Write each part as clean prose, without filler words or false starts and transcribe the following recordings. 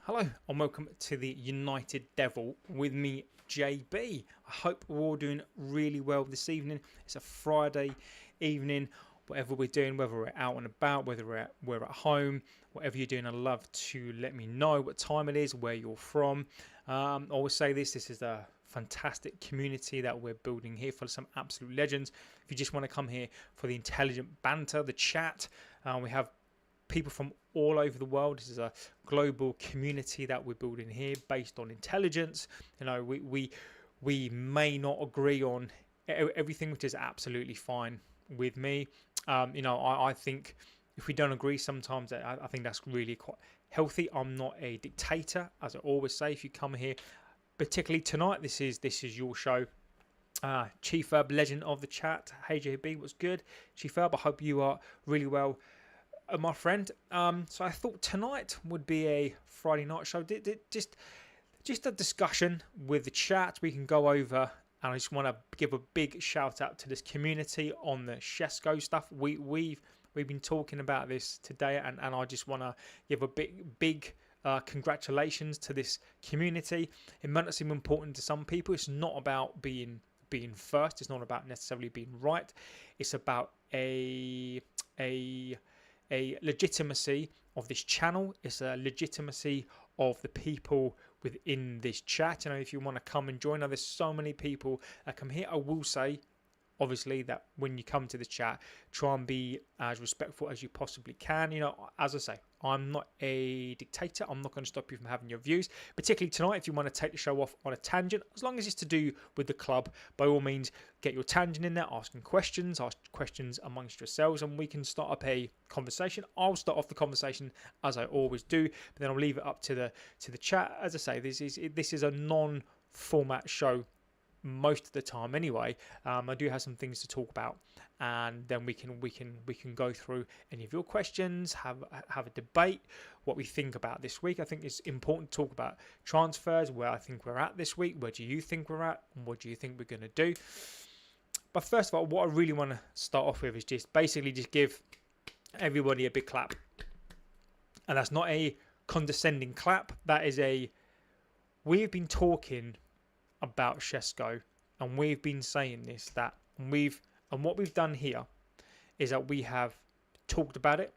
Hello and welcome to the United Devil with me, JB. I hope we're all doing really well this evening. It's a Friday evening, whatever we're doing, whether we're out and about, whether we're at home, whatever you're doing, I'd love to let me know what time it is, where you're from. I always say this is a fantastic community that we're building here for some absolute legends. If you just want to come here for the intelligent banter, the chat, we have people from all over the world. This is a global community that we're building here based on intelligence. You know, we may not agree on everything, which is absolutely fine with me. I think if we don't agree sometimes, I think that's really quite healthy. I'm not a dictator, as I always say. If you come here, particularly tonight, this is your show. Chief Herb, legend of the chat. Hey JB, what's good? Chief Herb, I hope you are really well, my friend. So I thought tonight would be a Friday night show. Just a discussion with the chat. We can go over, and I just want to give a big shout out to this community on the Sesko stuff. We've been talking about this today, and I just want to give a big congratulations to this community. It might not seem important to some people. It's not about being first. It's not about necessarily being right. It's about a legitimacy of this channel. It's a legitimacy of the people within this chat. You know, if you want to come and join, there's so many people that come here. I will say, obviously, that when you come to the chat, try and be as respectful as you possibly can. You know, as I say, I'm not a dictator. I'm not going to stop you from having your views, particularly tonight. If you want to take the show off on a tangent, as long as it's to do with the club, by all means, get your tangent in there, ask questions amongst yourselves, and we can start up a conversation. I'll start off the conversation as I always do, but then I'll leave it up to the chat. As I say, this is a non-format show most of the time anyway. I do have some things to talk about, and then we can go through any of your questions, have a debate, what we think about this week. I think it's important to talk about transfers, where I think we're at this week, where do you think we're at, and what do you think we're going to do. But first of all, what I really want to start off with is just give everybody a big clap, and that's not a condescending clap. That is we've been talking about Sesko, and we've been saying this, and what we've done here is that we have talked about it,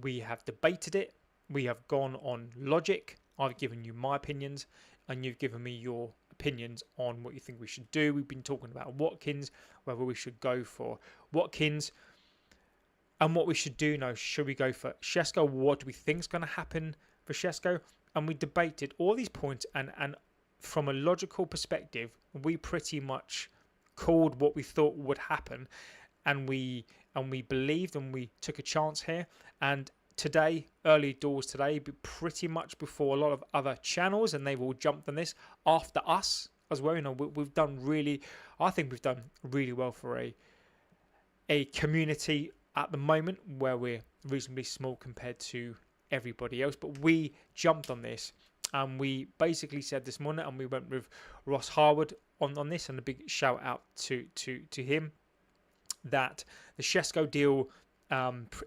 we have debated it, we have gone on logic. I've given you my opinions, and you've given me your opinions on what you think we should do. We've been talking about Watkins, whether we should go for Watkins, and what we should do now. Should we go for Sesko? What do we think is going to happen for Sesko? And we debated all these points, and from a logical perspective, we pretty much called what we thought would happen, and we believed, and we took a chance here. And today, early doors today, pretty much before a lot of other channels, and they've all jumped on this after us as well. You know, I think we've done really well for a community at the moment where we're reasonably small compared to everybody else. But we jumped on this, and we basically said this morning, and we went with Ross Harwood on this, and a big shout out to him, that the Sesko deal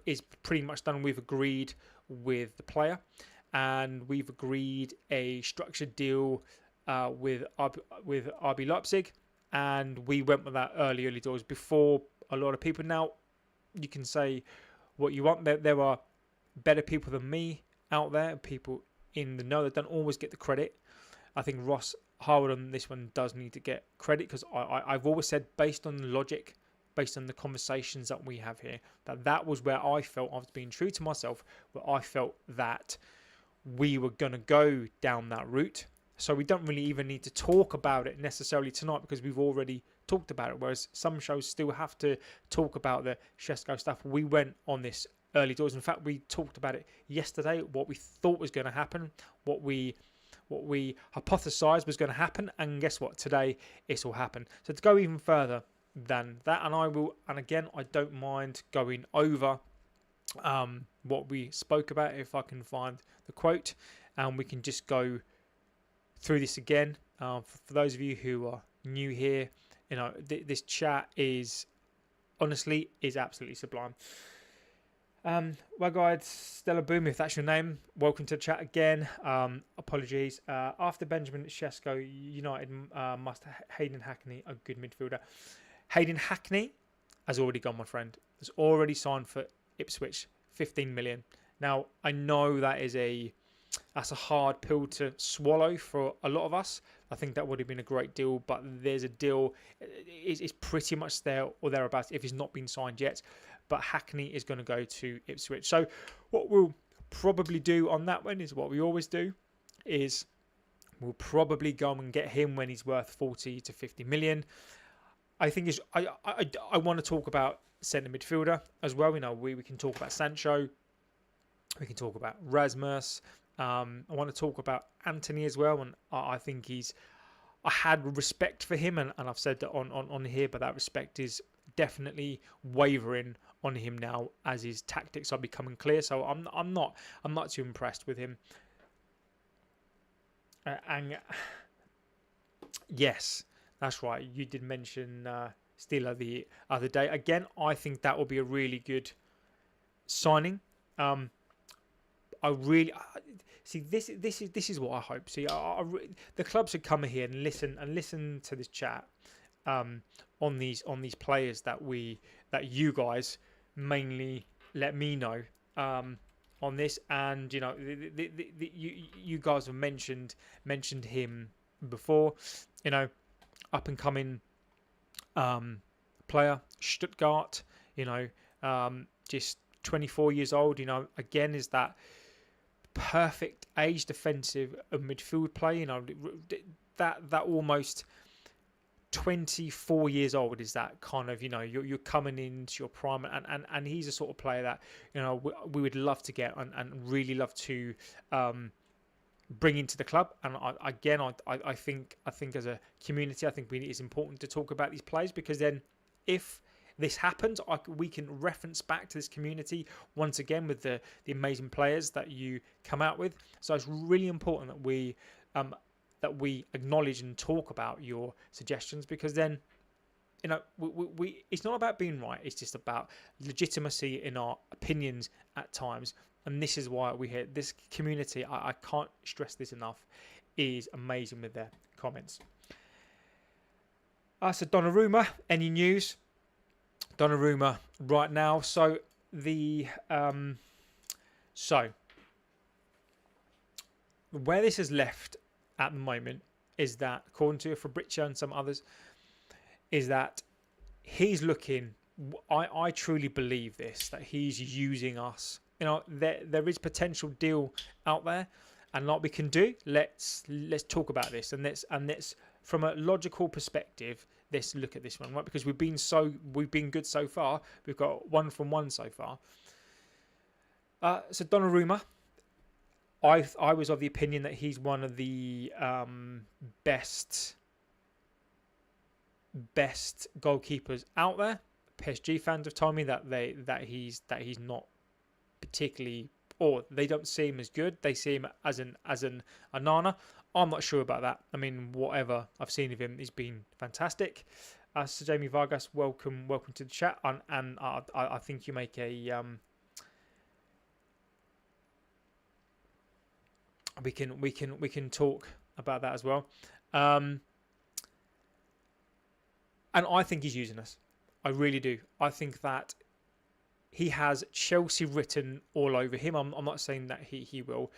is pretty much done. We've agreed with the player, and we've agreed a structured deal with RB Leipzig, and we went with that early doors before a lot of people. Now, you can say what you want. There are better people than me out there, people in the know that don't always get the credit. I think Ross Howard on this one does need to get credit, because I've always said, based on the logic, based on the conversations that we have here, that was where I felt I was being true to myself, where I felt that we were going to go down that route. So we don't really even need to talk about it necessarily tonight, because we've already talked about it, whereas some shows still have to talk about the Sesko stuff. We went on this early doors. In fact, we talked about it yesterday, what we thought was going to happen, what we hypothesized was going to happen, and guess what? Today it's all happened. So to go even further than that, and again, I don't mind going over what we spoke about if I can find the quote, and we can just go through this again. For those of you who are new here, you know, this chat is honestly absolutely sublime. Well, guys, Stella Boom, if that's your name, welcome to the chat again. Apologies. After Benjamin Sesko, United must Hayden Hackney, a good midfielder. Hayden Hackney has already gone, my friend. Has already signed for Ipswich, 15 million. Now, I know that's a hard pill to swallow for a lot of us. I think that would have been a great deal, but there's a deal. It's pretty much there or thereabouts if it's not been signed yet. But Hackney is going to go to Ipswich. So what we'll probably do on that one is what we always do, is we'll probably go and get him when he's worth 40 to 50 million. I think I want to talk about centre midfielder as well. We can talk about Sancho. We can talk about Rasmus. I want to talk about Antony as well, and I think I had respect for him, and I've said that on here, but that respect is definitely wavering on him now as his tactics are becoming clear. So I'm not too impressed with him. And yes, that's right. You did mention Steeler the other day. Again, I think that will be a really good signing. I really see this is what I hope. See, the clubs should come here and listen to this chat on these players that you guys mainly let me know on this, and you guys have mentioned him before. Up and coming player, Stuttgart. Just 24 years old. Again, is that perfect age defensive midfield play. That almost 24 years old is that kind of, you're coming into your prime, and he's a sort of player that we would love to get and really love to bring into the club. And I think as a community, I think it's important to talk about these players, because then if this happens, we can reference back to this community once again with the amazing players that you come out with. So it's really important that we acknowledge and talk about your suggestions, because then we it's not about being right. It's just about legitimacy in our opinions at times. And this is why we hit this community. I can't stress this enough. Is amazing with their comments. So Donnarumma, any news? Donnarumma right now. So where this is left at the moment is that, according to Fabrizio and some others, is that he's looking. I truly believe this, that he's using us. There is potential deal out there, and what we can do. Let's talk about this, and let's from a logical perspective. Let's look at this one, right? Because we've been good so far. We've got 1 from 1 so far. So Donnarumma, I was of the opinion that he's one of the best goalkeepers out there. PSG fans have told me that he's not particularly, or they don't see him as good. They see him as an Onana. I'm not sure about that. I mean, whatever I've seen of him, he's been fantastic. So Jamie Vargas, welcome to the chat, and I think you make a we can talk about that as well. And I think he's using us. I really do. I think that he has Chelsea written all over him. I'm not saying that he will,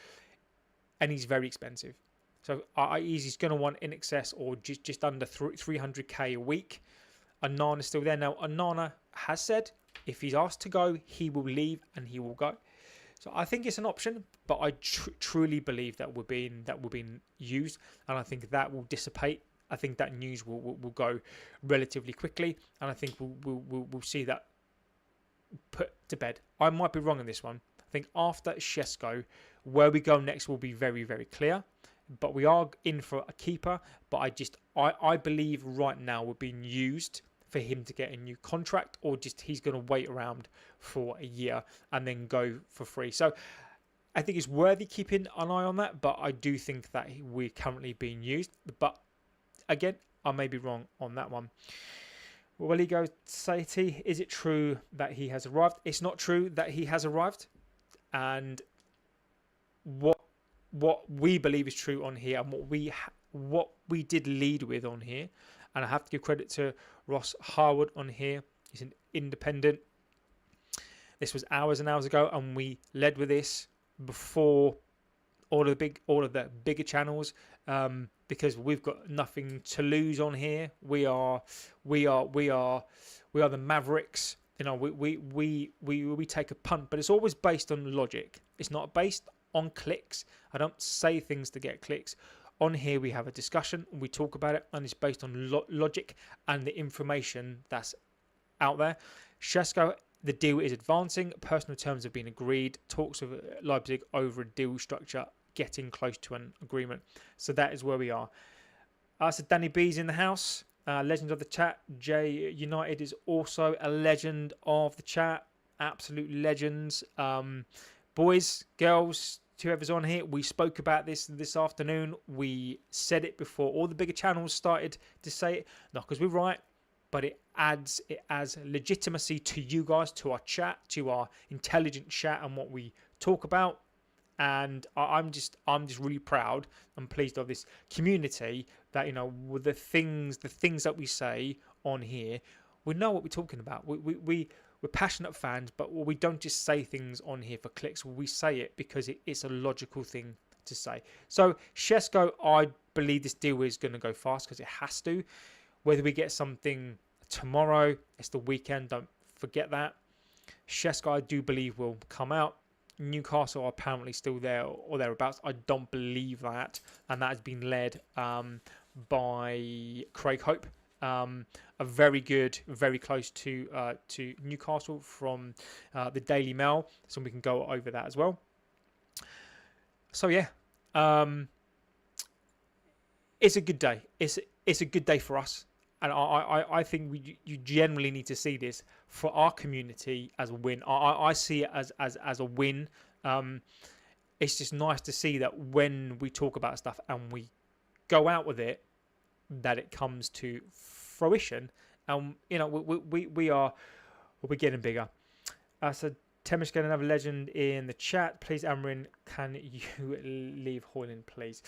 and he's very expensive. So he's going to want in excess or just under 300k a week. Onana's still there. Now, Onana has said if he's asked to go, he will leave and he will go. So I think it's an option, but I truly believe that we're being used, and I think that will dissipate. I think that news will go relatively quickly, and I think we'll see that put to bed. I might be wrong on this one. I think after Sesko, where we go next will be very, very clear. But we are in for a keeper. But I believe right now we're being used for him to get a new contract, or just he's going to wait around for a year and then go for free. So I think it's worthy keeping an eye on that. But I do think that we're currently being used. But again, I may be wrong on that one. Weligo Saiti, is it true that he has arrived? It's not true that he has arrived. And what we believe is true on here, and what we did lead with on here, and I have to give credit to Ross Harwood on here. He's an independent. This was hours and hours ago, and we led with this before all of the bigger channels, because we've got nothing to lose on here. We are the Mavericks. You know, we take a punt, but it's always based on logic. It's not based on clicks. I don't say things to get clicks. On here, we have a discussion, we talk about it, and it's based on logic and the information that's out there. Sesko, the deal is advancing. Personal terms have been agreed. Talks of Leipzig over a deal structure, getting close to an agreement. So that is where we are. So Danny B's in the house. Legend of the chat. Jay United is also a legend of the chat. Absolute legends. Boys, girls, whoever's on here, we spoke about this afternoon. We said it before all the bigger channels started to say it. Not because we're right, but it adds legitimacy to you guys, to our chat, to our intelligent chat and what we talk about. And I'm just really proud and pleased of this community that, you know, with the things that we say on here, we know what we're talking about. We're passionate fans, but we don't just say things on here for clicks. We say it because it's a logical thing to say. So Sesko, I believe this deal is going to go fast because it has to. Whether we get something tomorrow, it's the weekend, don't forget that. Sesko, I do believe, will come out. Newcastle are apparently still there or thereabouts. I don't believe that. And that has been led by Craig Hope. A very good, very close to Newcastle from the Daily Mail. So we can go over that as well. So yeah, it's a good day. It's a good day for us. And I think you generally need to see this for our community as a win. I see it as a win. It's just nice to see that when we talk about stuff and we go out with it, that it comes to fruition. And you know, we're getting bigger. So Temish getting another legend in the chat. Please, Amaram, can you leave Hojlund, please?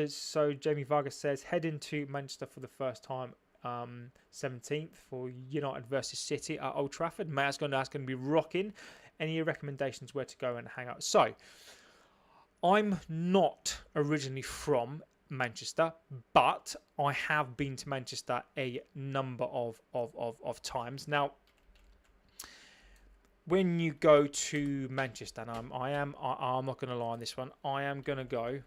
So Jamie Vargas says head into Manchester for the first time. 17th for United versus City at Old Trafford. Mate, that's going to be rocking. Any recommendations where to go and hang out? So, I'm not originally from Manchester, but I have been to Manchester a number of times. Now, when you go to Manchester, and I'm not going to lie on this one, I am going to go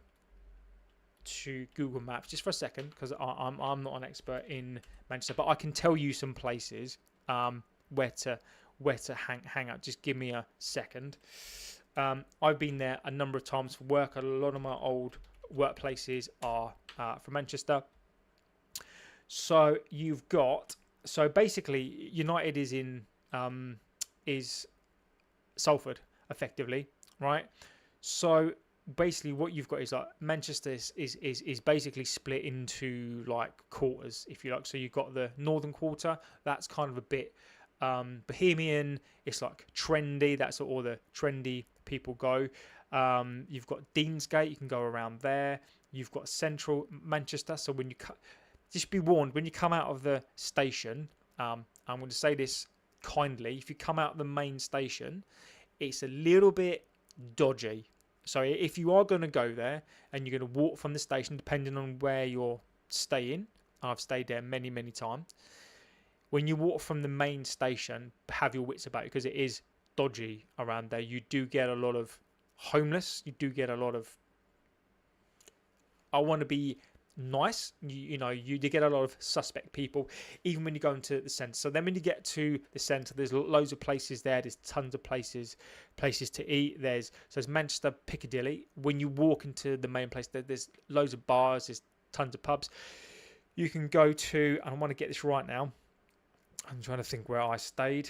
to Google Maps just for a second because I'm not an expert in Manchester, but I can tell you some places where to hang out. Just give me a second. I've been there a number of times for work. A lot of my old workplaces are from Manchester. So basically United is Salford effectively, right? So basically what you've got is like Manchester is basically split into like quarters, if you like. So you've got the northern quarter, that's kind of a bit bohemian, it's like trendy, that's where all the trendy people go. You've got Deansgate, you can go around there. You've got central Manchester, so when you just be warned, when you come out of the station, I'm going to say this kindly, if you come out of the main station, it's a little bit dodgy. So if you are going to go there and you're going to walk from the station, depending on where you're staying, I've stayed there many, many times. When you walk from the main station, have your wits about you because it is dodgy around there. You do get a lot of homeless. You do get a lot of, I want to be nice. You get a lot of suspect people, even when you go into the centre. So then when you get to the centre, there's loads of places there. There's tons of places to eat. There's Manchester, Piccadilly. When you walk into the main place, there's loads of bars. There's tons of pubs. You can go to, and I want to get this right now. I'm trying to think where I stayed.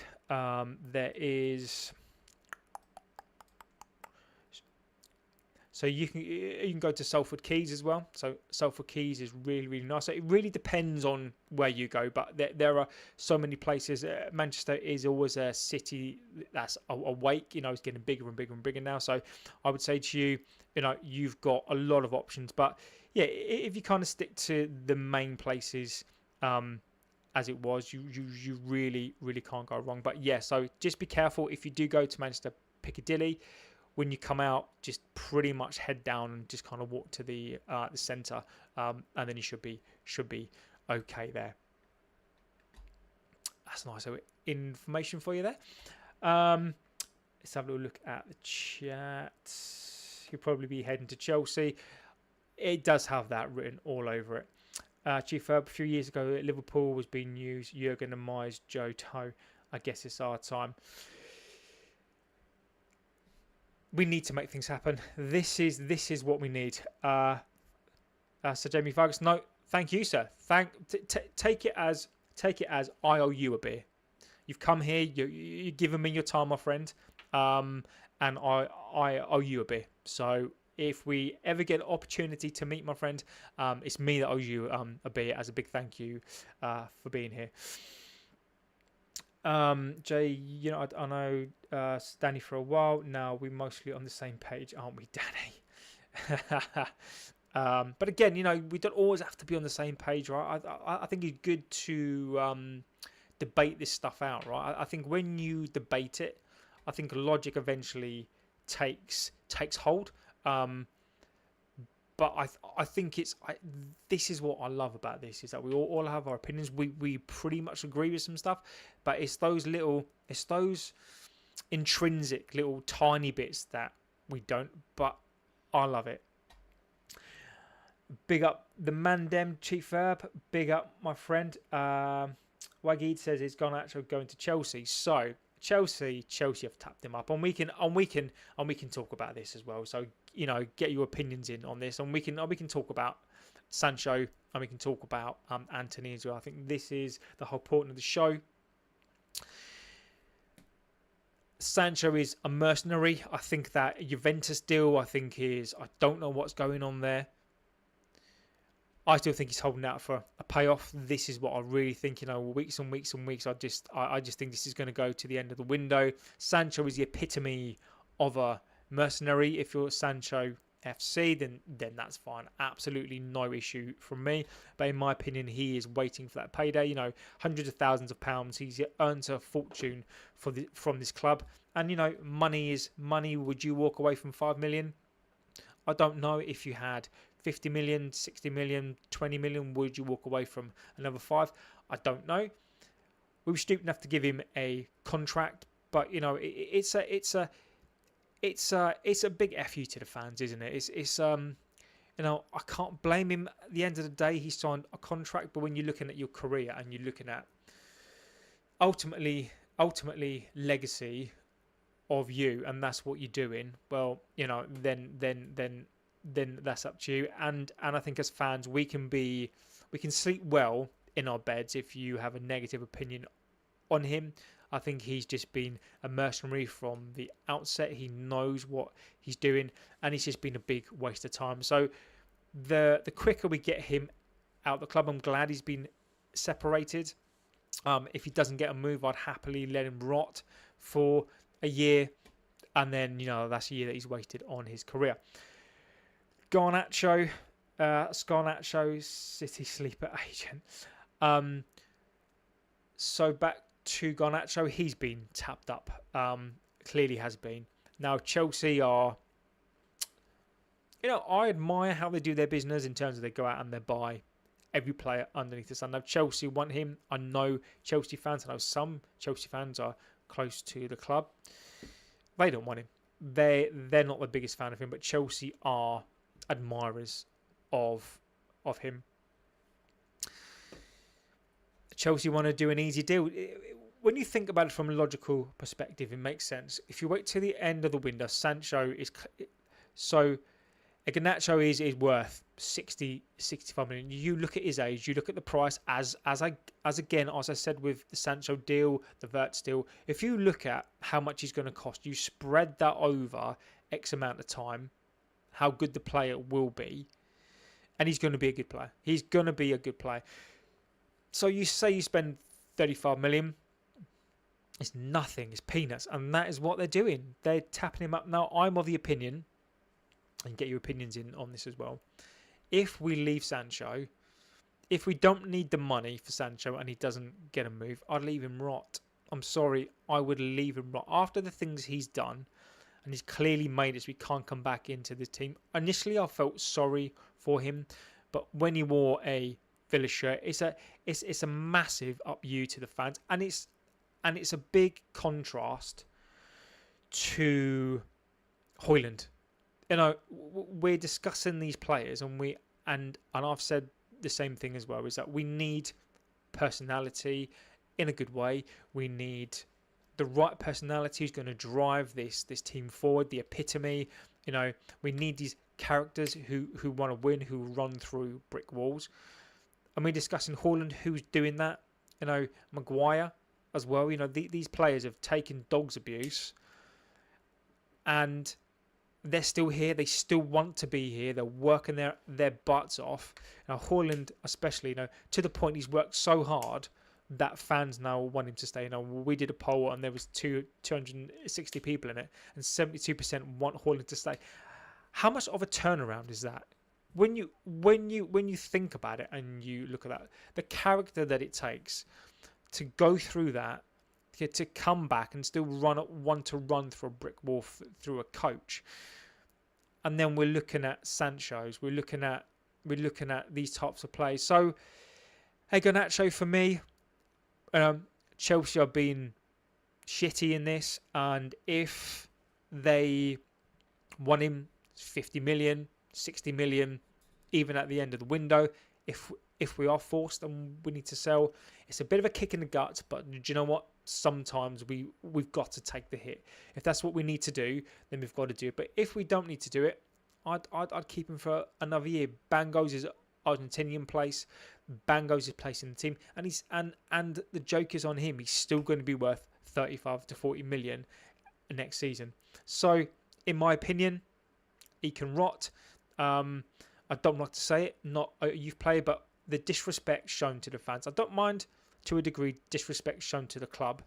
So So you can go to Salford Quays as well. So Salford Quays is really, really nice. So it really depends on where you go, but there are so many places. Manchester is always a city that's awake. It's getting bigger and bigger and bigger now. So I would say to you, you've got a lot of options. But yeah, if you kind of stick to the main places, as it was, you really, really can't go wrong. But yeah, so just be careful if you do go to Manchester Piccadilly. When you come out, just pretty much head down and just kind of walk to the centre, and then you should be okay there. That's nice information for you there. Let's have a little look at the chat. You'll probably be heading to Chelsea. It does have that written all over it. Chief Herb, a few years ago, Liverpool was being used. Jurgen and Myers, Joe Toe. I guess it's our time. We need to make things happen. This is what we need. So Jamie Vargas, no, thank you, sir. Take it as I owe you a beer. You've come here. You've given me your time, my friend, and I owe you a beer. So if we ever get an opportunity to meet, my friend, it's me that owes you a beer as a big thank you for being here. Jay, I know Danny for a while now. We're mostly on the same page, aren't we, Danny? But again, we don't always have to be on the same page, right? I think it's good to debate this stuff out, right? I think when you debate it, I think logic eventually takes hold. But I think this is what I love about this, is that we all have our opinions. We pretty much agree with some stuff, but it's those intrinsic little tiny bits that we don't. But I love it. Big up the Mandem Chief Herb. Big up my friend. Wagid says he's going to Chelsea. So Chelsea have tapped him up, and we can talk about this as well. So get your opinions in on this, and we can talk about Sancho, and we can talk about Antony as well. I think this is the whole point of the show. Sancho is a mercenary. I think that Juventus deal, I don't know what's going on there. I still think he's holding out for a payoff. This is what I really think. Weeks and weeks and weeks. I just think this is going to go to the end of the window. Sancho is the epitome of a mercenary. If you're Sancho FC, then that's fine. Absolutely no issue from me. But in my opinion, he is waiting for that payday. Hundreds of thousands of pounds. He's earned a fortune from this club. And money is money. Would you walk away from 5 million? I don't know. If you had 50 million, 60 million, 20 million, would you walk away from another 5? I don't know. We were stupid enough to give him a contract, but it's a big F you to the fans, isn't it? I can't blame him. At the end of the day, he signed a contract, but when you're looking at your career and you're looking at ultimately legacy of you, and that's what you're doing, well, then that's up to you. And I think as fans, we can sleep well in our beds if you have a negative opinion on him. I think he's just been a mercenary from the outset. He knows what he's doing, and it's just been a big waste of time. So the quicker we get him out of the club, I'm glad he's been separated. If he doesn't get a move, I'd happily let him rot for a year, and then that's a year that he's wasted on his career. Garnacho, City sleeper agent. So back to Garnacho, he's been tapped up. Clearly has been. Now Chelsea are, I admire how they do their business in terms of they go out and they buy every player underneath the sun. Now Chelsea want him. I know Chelsea fans. I know some Chelsea fans are close to the club. They don't want him. They're not the biggest fan of him, but Chelsea are admirers of him. Chelsea want to do an easy deal. When you think about it from a logical perspective, it makes sense. If you wait till the end of the window, Sancho is so. Garnacho is worth 65 million. You look at his age, you look at the price as I said with the Sancho deal, the Wirtz deal. If you look at how much he's going to cost, you spread that over X amount of time, how good the player will be, and he's going to be a good player. He's going to be a good player. So you say you spend 35 million, it's nothing, it's peanuts, and that is what they're doing. They're tapping him up. Now, I'm of the opinion, and get your opinions in on this as well, if we leave Sancho, if we don't need the money for Sancho and he doesn't get a move, I'd leave him rot. I'm sorry, I would leave him rot. After the things he's done, and he's clearly made it so he can't come back into the team. Initially, I felt sorry for him, but when he wore a Villa shirt, it's a massive up you to the fans, and it's a big contrast to Hojlund. You know, we're discussing these players, and I've said the same thing as well, is that we need personality in a good way. We need the right personality who's going to drive this team forward, the epitome. You know, we need these characters who want to win, who run through brick walls. And we're discussing Hojlund, who's doing that. You know, Maguire as well. You know, these players have taken dog's abuse, and they're still here. They still want to be here. They're working their butts off. Now, Hojlund especially, you know, to the point he's worked so hard that fans now want him to stay. You know, we did a poll and there was 260 people in it, and 72% want Hojlund to stay. How much of a turnaround is that? When you think about it and you look at that, the character that it takes to go through that, to come back and still want to run through a brick wall through a coach, and then we're looking at Sancho's, we're looking at these types of plays. So, Garnacho for me. Chelsea are being shitty in this, and if they want him 50 million, 60 million, even at the end of the window, if we are forced and we need to sell, it's a bit of a kick in the guts, but do you know what? Sometimes we've got to take the hit. If that's what we need to do, then we've got to do it. But if we don't need to do it, I'd keep him for another year. Bango's is Argentinian place. Bango's his place in the team, and the joke is on him. He's still going to be worth 35 to 40 million next season. So, in my opinion, he can rot. I don't like to say it, not a youth player, but the disrespect shown to the fans. I don't mind, to a degree, disrespect shown to the club,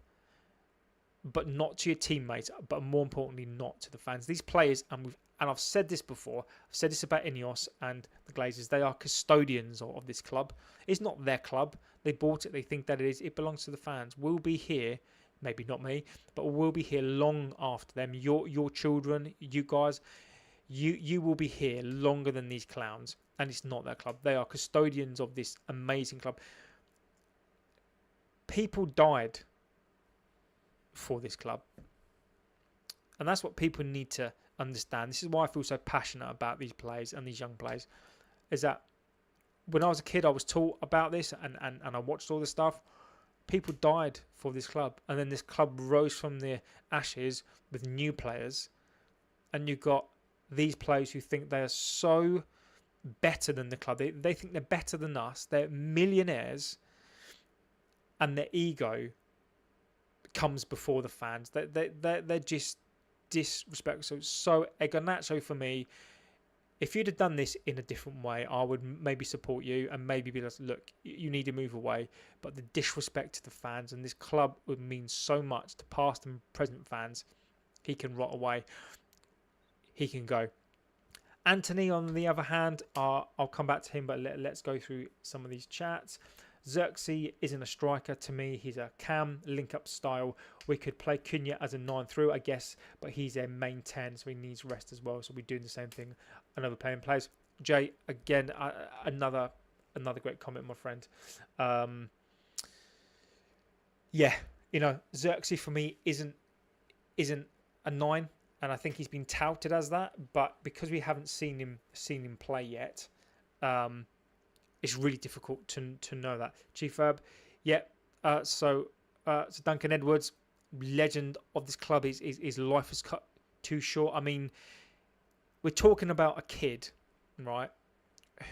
but not to your teammates, but more importantly, not to the fans. These players, and I've said this before, I've said this about Ineos and the Glazers, they are custodians of this club. It's not their club. They bought it. They think that it is. It belongs to the fans. We'll be here, maybe not me, but we'll be here long after them. Your children, you guys, you will be here longer than these clowns, and it's not their club. They are custodians of this amazing club. People died for this club, and that's what people need to understand. This is why I feel so passionate about these players and these young players, is that when I was a kid, I was taught about this, and I watched all this stuff. People died for this club, and then this club rose from the ashes with new players, and you got these players who think they are so better than the club. They think they're better than us. They're millionaires, and their ego comes before the fans. They're just disrespectful. So Garnacho for me, if you'd have done this in a different way, I would maybe support you and maybe be like, look, you need to move away. But the disrespect to the fans and this club would mean so much to past and present fans. He can rot away. He can go. Antony, on the other hand, I'll come back to him, but let's go through some of these chats. Xerxes isn't a striker to me. He's a cam, link-up style. We could play Cunha as a 9-through, I guess, but he's a main 10, so he needs rest as well. So we're doing the same thing. Another playing players. Jay, again, another great comment, my friend. Yeah, you know, Xerxes for me isn't a 9, and I think he's been touted as that, but because we haven't seen him play yet, it's really difficult to know that. Chief Herb, yeah. So Duncan Edwards, legend of this club, his life is cut too short. I mean, we're talking about a kid, right?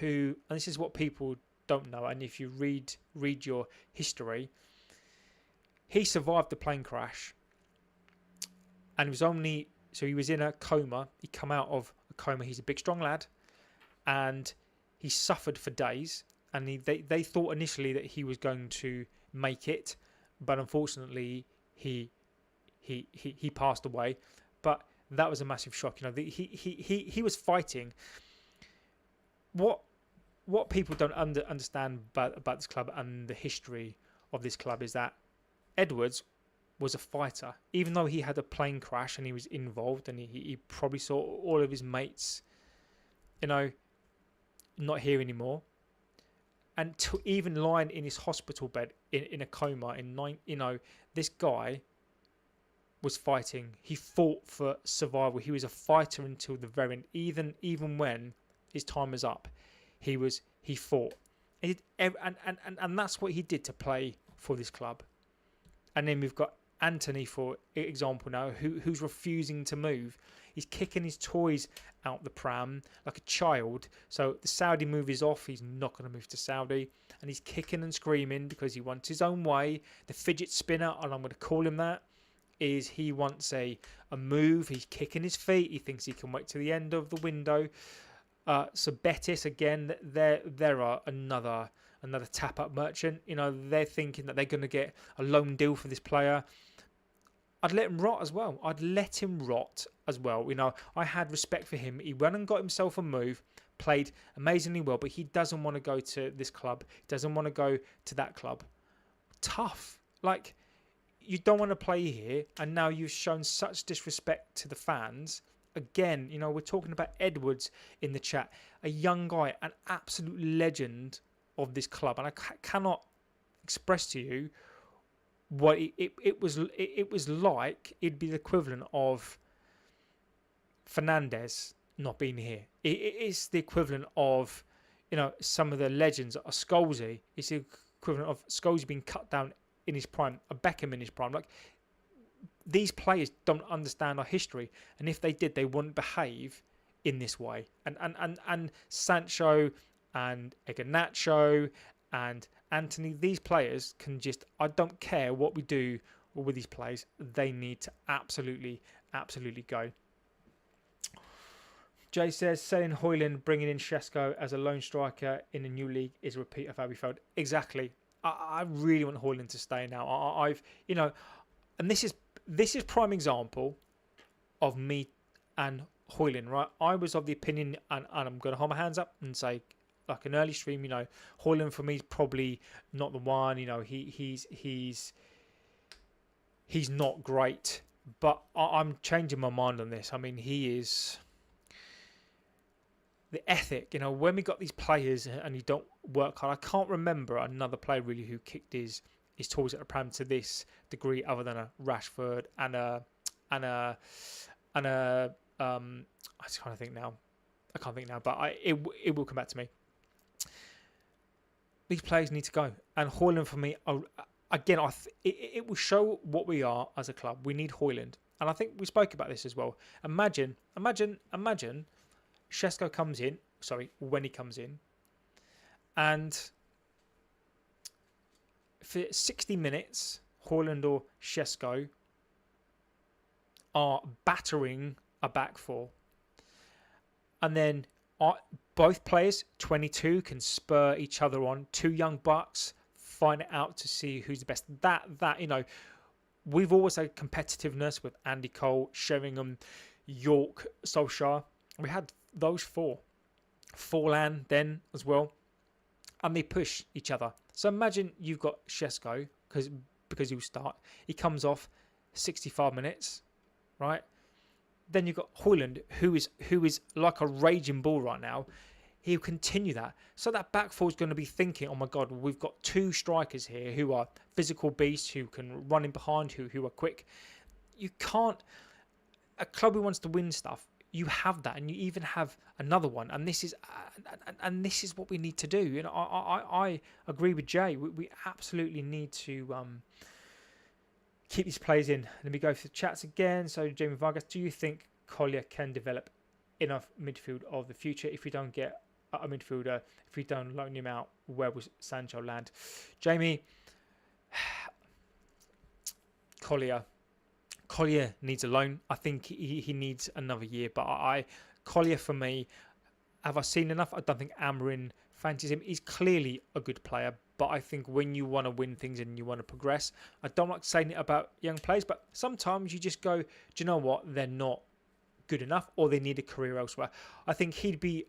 Who, and this is what people don't know, and if you read your history, he survived the plane crash, and he was in a coma. He come out of a a coma. He's a big, strong lad, and he suffered for days. And they thought initially that he was going to make it, but unfortunately he passed away. But that was a massive shock. You know, he was fighting. What people don't understand about this club and the history of this club is that Edwards was a fighter. Even though he had a plane crash and he was involved, and he probably saw all of his mates, you know, not here anymore. And to even lying in his hospital bed in a coma this guy was fighting. He fought for survival. He was a fighter until the very end. Even when his time was up, he fought. And that's what he did to play for this club. And then we've got Antony, for example, now, who's refusing to move. He's kicking his toys out the pram like a child. So the Saudi move is off. He's not going to move to Saudi. And he's kicking and screaming because he wants his own way. The fidget spinner, and I'm going to call him that, is he wants a move. He's kicking his feet. He thinks he can wait to the end of the window. So Betis, again, there are another tap-up merchant. You know, they're thinking that they're going to get a loan deal for this player. I'd let him rot as well. You know, I had respect for him. He went and got himself a move, played amazingly well, but he doesn't want to go to this club. He doesn't want to go to that club. Tough. Like, you don't want to play here, and now you've shown such disrespect to the fans. Again, you know, we're talking about Edwards in the chat, a young guy, an absolute legend of this club, and I cannot express to you what it was like. It'd be the equivalent of Fernandez not being here. It is the equivalent of, you know, some of the legends. A Scholesy, it's the equivalent of Scholesy being cut down in his prime, a Beckham in his prime. Like, these players don't understand our history, and if they did, they wouldn't behave in this way. And Sancho and Iheanacho and Antony, these players can just, I don't care what we do with these players, they need to absolutely go. Jay says, selling Hojlund, bringing in Sesko as a lone striker in a new league is a repeat of how we failed. Exactly. I really want Hojlund to stay now. I've, you know, and this is prime example of me and Hojlund, right? I was of the opinion, and I'm going to hold my hands up and say, like an early stream, you know, Hojlund for me is probably not the one. You know, he's not great, but I'm changing my mind on this. I mean, he is the ethic. You know, when we got these players and you don't work hard, I can't remember another player really who kicked his toys at the pram to this degree, other than a Rashford and a I just can't think now. But it will come back to me. These players need to go, and Hojlund for me, again, it will show what we are as a club. We need Hojlund, and I think we spoke about this as well. Imagine, Sesko comes in. Sorry, when he comes in, and for 60 minutes, Hojlund or Sesko are battering a back four, and then both players, 22, can spur each other on. Two young bucks find it out to see who's the best. That you know, we've always had competitiveness with Andy Cole, Sheringham, York, Solskjaer. We had those four. Forlan then as well, and they push each other. So imagine you've got Sesko, because he'll start. He comes off 65 minutes, right? Then you've got Hojlund, who is like a raging bull right now. He'll continue that. So that back four is going to be thinking, oh my God, we've got two strikers here who are physical beasts, who can run in behind, who are quick. You can't, a club who wants to win stuff, you have that, and you even have another one. And this is what we need to do. You know, I agree with Jay. We absolutely need to keep these players in. Let me go for the chats again. So Jamie Vargas, do you think Collier can develop enough midfield of the future? If we don't get a midfielder, if we don't loan him out, where will Sancho land? Jamie, Collier needs a loan. I think he needs another year, but Collier for me, have I seen enough? I don't think Amaram fancies him. He's clearly a good player, but I think when you want to win things and you want to progress, I don't like saying it about young players, but sometimes you just go, do you know what? They're not good enough or they need a career elsewhere. I think he'd be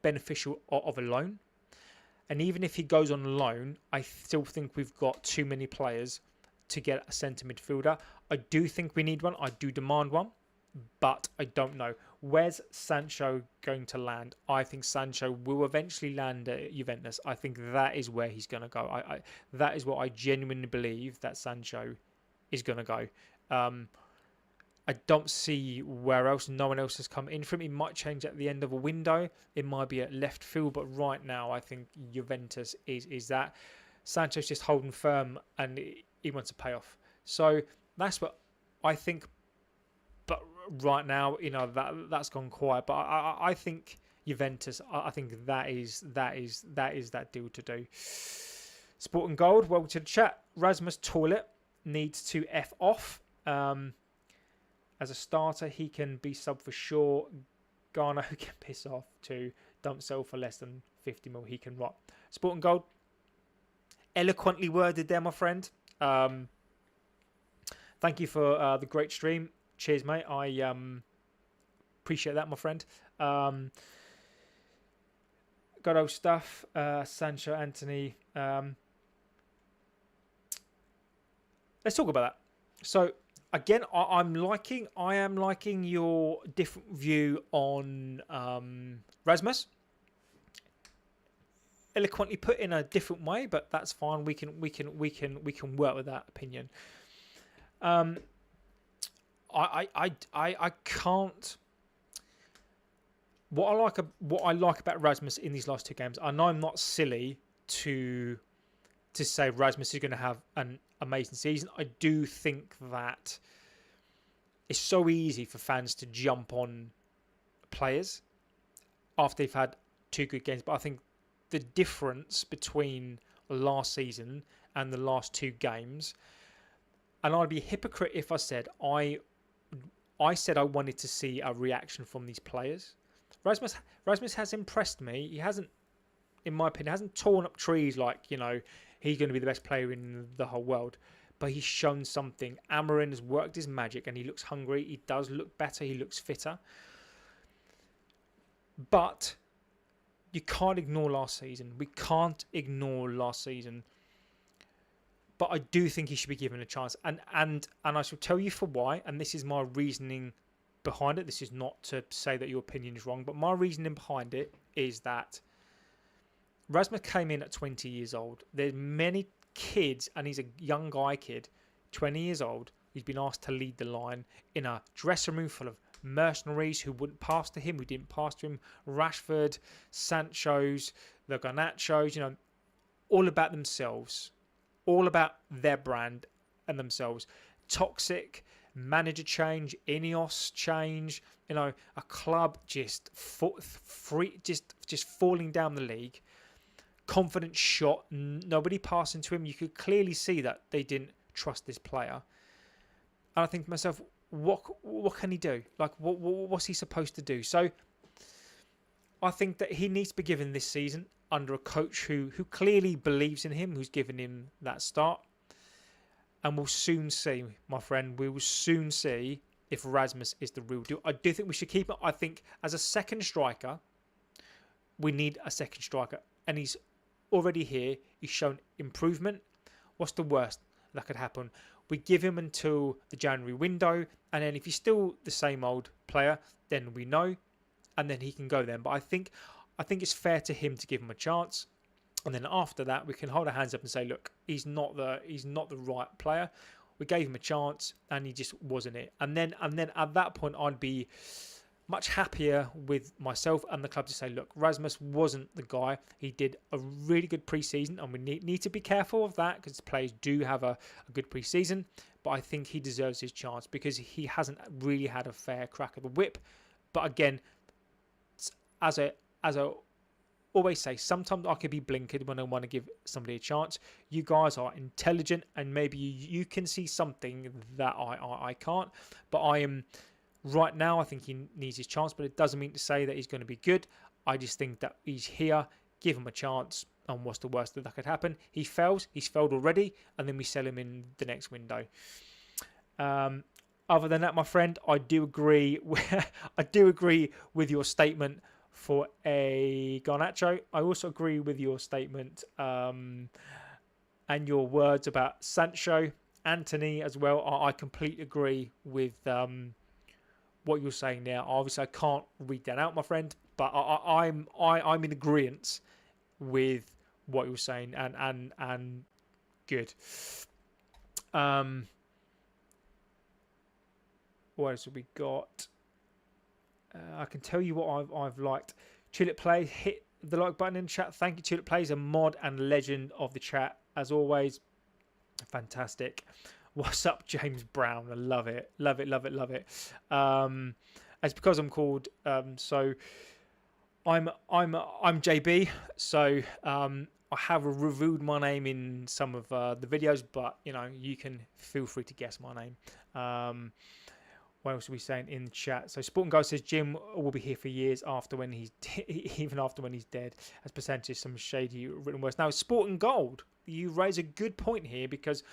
beneficial of a loan. And even if he goes on loan, I still think we've got too many players to get a centre midfielder. I do think we need one. I do demand one. But I don't know. Where's Sancho going to land? I think Sancho will eventually land at Juventus. I think that is where he's going to go. That is what I genuinely believe that Sancho is going to go. I don't see where else. No one else has come in for him. He might change at the end of a window. It might be at left field. But right now, I think Juventus is that. Sancho's just holding firm and he wants to pay off. So that's what I think. But right now, that's gone quiet. But I think Juventus. I think that is that deal to do. Sport and Gold. Welcome to the chat. Rasmus Hojlund needs to F off. As a starter, he can be sub for sure. Garner who can piss off too. Don't sell for less than 50 mil. He can rot. Sport and Gold. Eloquently worded there, my friend. Thank you for the great stream. Cheers, mate. I appreciate that, my friend. Got old stuff. Sancho, Antony. Let's talk about that. So again, I am liking your different view on Rasmus. Eloquently put in a different way, but that's fine. We can work with that opinion. I can't. What I like about Rasmus in these last two games, I know I'm not silly to say Rasmus is going to have an amazing season. I do think that it's so easy for fans to jump on players after they've had two good games, but I think the difference between last season and the last two games, and I'd be a hypocrite if I said I wanted to see a reaction from these players. Rasmus has impressed me. He hasn't, in my opinion, hasn't torn up trees like, he's going to be the best player in the whole world. But he's shown something. Amaram has worked his magic and he looks hungry. He does look better. He looks fitter. But you can't ignore last season. We can't ignore last season. But I do think he should be given a chance. And I shall tell you for why. And this is my reasoning behind it. This is not to say that your opinion is wrong. But my reasoning behind it is that Rasmus came in at 20 years old. There's many kids, and he's a young guy kid, 20 years old. He's been asked to lead the line in a dressing room full of mercenaries who wouldn't pass to him, who didn't pass to him. Rashford, Sancho's, the Garnachos, all about themselves. All about their brand and themselves. Toxic, manager change, ethos change, a club just falling down the league. Confident shot, nobody passing to him. You could clearly see that they didn't trust this player. And I think to myself, what can he do? Like, what's he supposed to do? So I think that he needs to be given this season under a coach who clearly believes in him, who's given him that start. And we'll soon see, my friend, we will soon see if Rasmus is the real deal. I do think we should keep it. I think as a second striker, we need a second striker. And he's already here. He's shown improvement. What's the worst that could happen? We give him until the January window. And then if he's still the same old player, then we know. And then he can go then. But I think it's fair to him to give him a chance. And then after that, we can hold our hands up and say, look, he's not the right player. We gave him a chance and he just wasn't it. And then at that point, I'd be much happier with myself and the club to say, look, Rasmus wasn't the guy. He did a really good pre-season, and we need to be careful of that because players do have a good pre-season. But I think he deserves his chance because he hasn't really had a fair crack of the whip. But again, as I always say, sometimes I could be blinkered when I want to give somebody a chance. You guys are intelligent, and maybe you can see something that I can't. But I am Right now, I think he needs his chance, but it doesn't mean to say that he's going to be good. I just think that he's here, give him a chance, and what's the worst that could happen? He fails, he's failed already, and then we sell him in the next window. Other than that, my friend, I do agree. I do agree with your statement for a Garnacho. I also agree with your statement and your words about Sancho, Antony as well. I completely agree with what you're saying there. Obviously, I can't read that out, my friend, but I'm in agreement with what you're saying, and good. What else have we got? I can tell you what I've liked. Tulip Plays, hit the like button in the chat. Thank you, Tulip Plays, a mod and legend of the chat as always. Fantastic. What's up, James Brown? I love it. Love it, love it, love it. It's because I'm called so I'm JB, so I have revealed my name in some of the videos, but you know, you can feel free to guess my name. What else are we saying in the chat? So Sporting Gold says Jim will be here for years after when he's even after when he's dead. As percentage, some shady written words. Now Sporting Gold, you raise a good point here because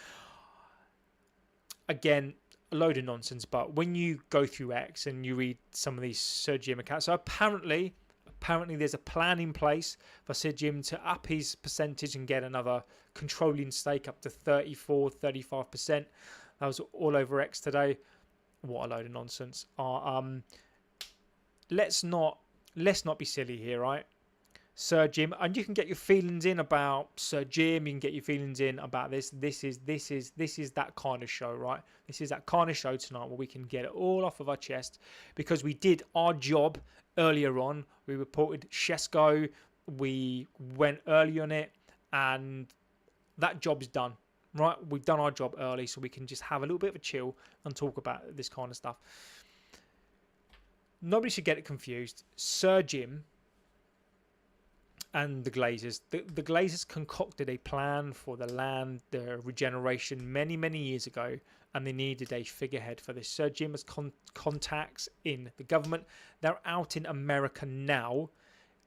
again, a load of nonsense. But when you go through X and you read some of these Sir Jim accounts, so apparently there's a plan in place for Sir Jim to up his percentage and get another controlling stake up to 34-35%. That was all over X today. What a load of nonsense. Let's not be silly here, right? Sir Jim, and you can get your feelings in about Sir Jim, you can get your feelings in about this. This is that kind of show, right? This is that kind of show tonight where we can get it all off of our chest because we did our job earlier on. We reported Sesko, we went early on it, and that job's done. Right, we've done our job early, so we can just have a little bit of a chill and talk about this kind of stuff. Nobody should get it confused. Sir Jim and the Glazers. The Glazers concocted a plan for the land, the regeneration many years ago, and they needed a figurehead for this. Sir Jim has contacts in the government. They're out in America now,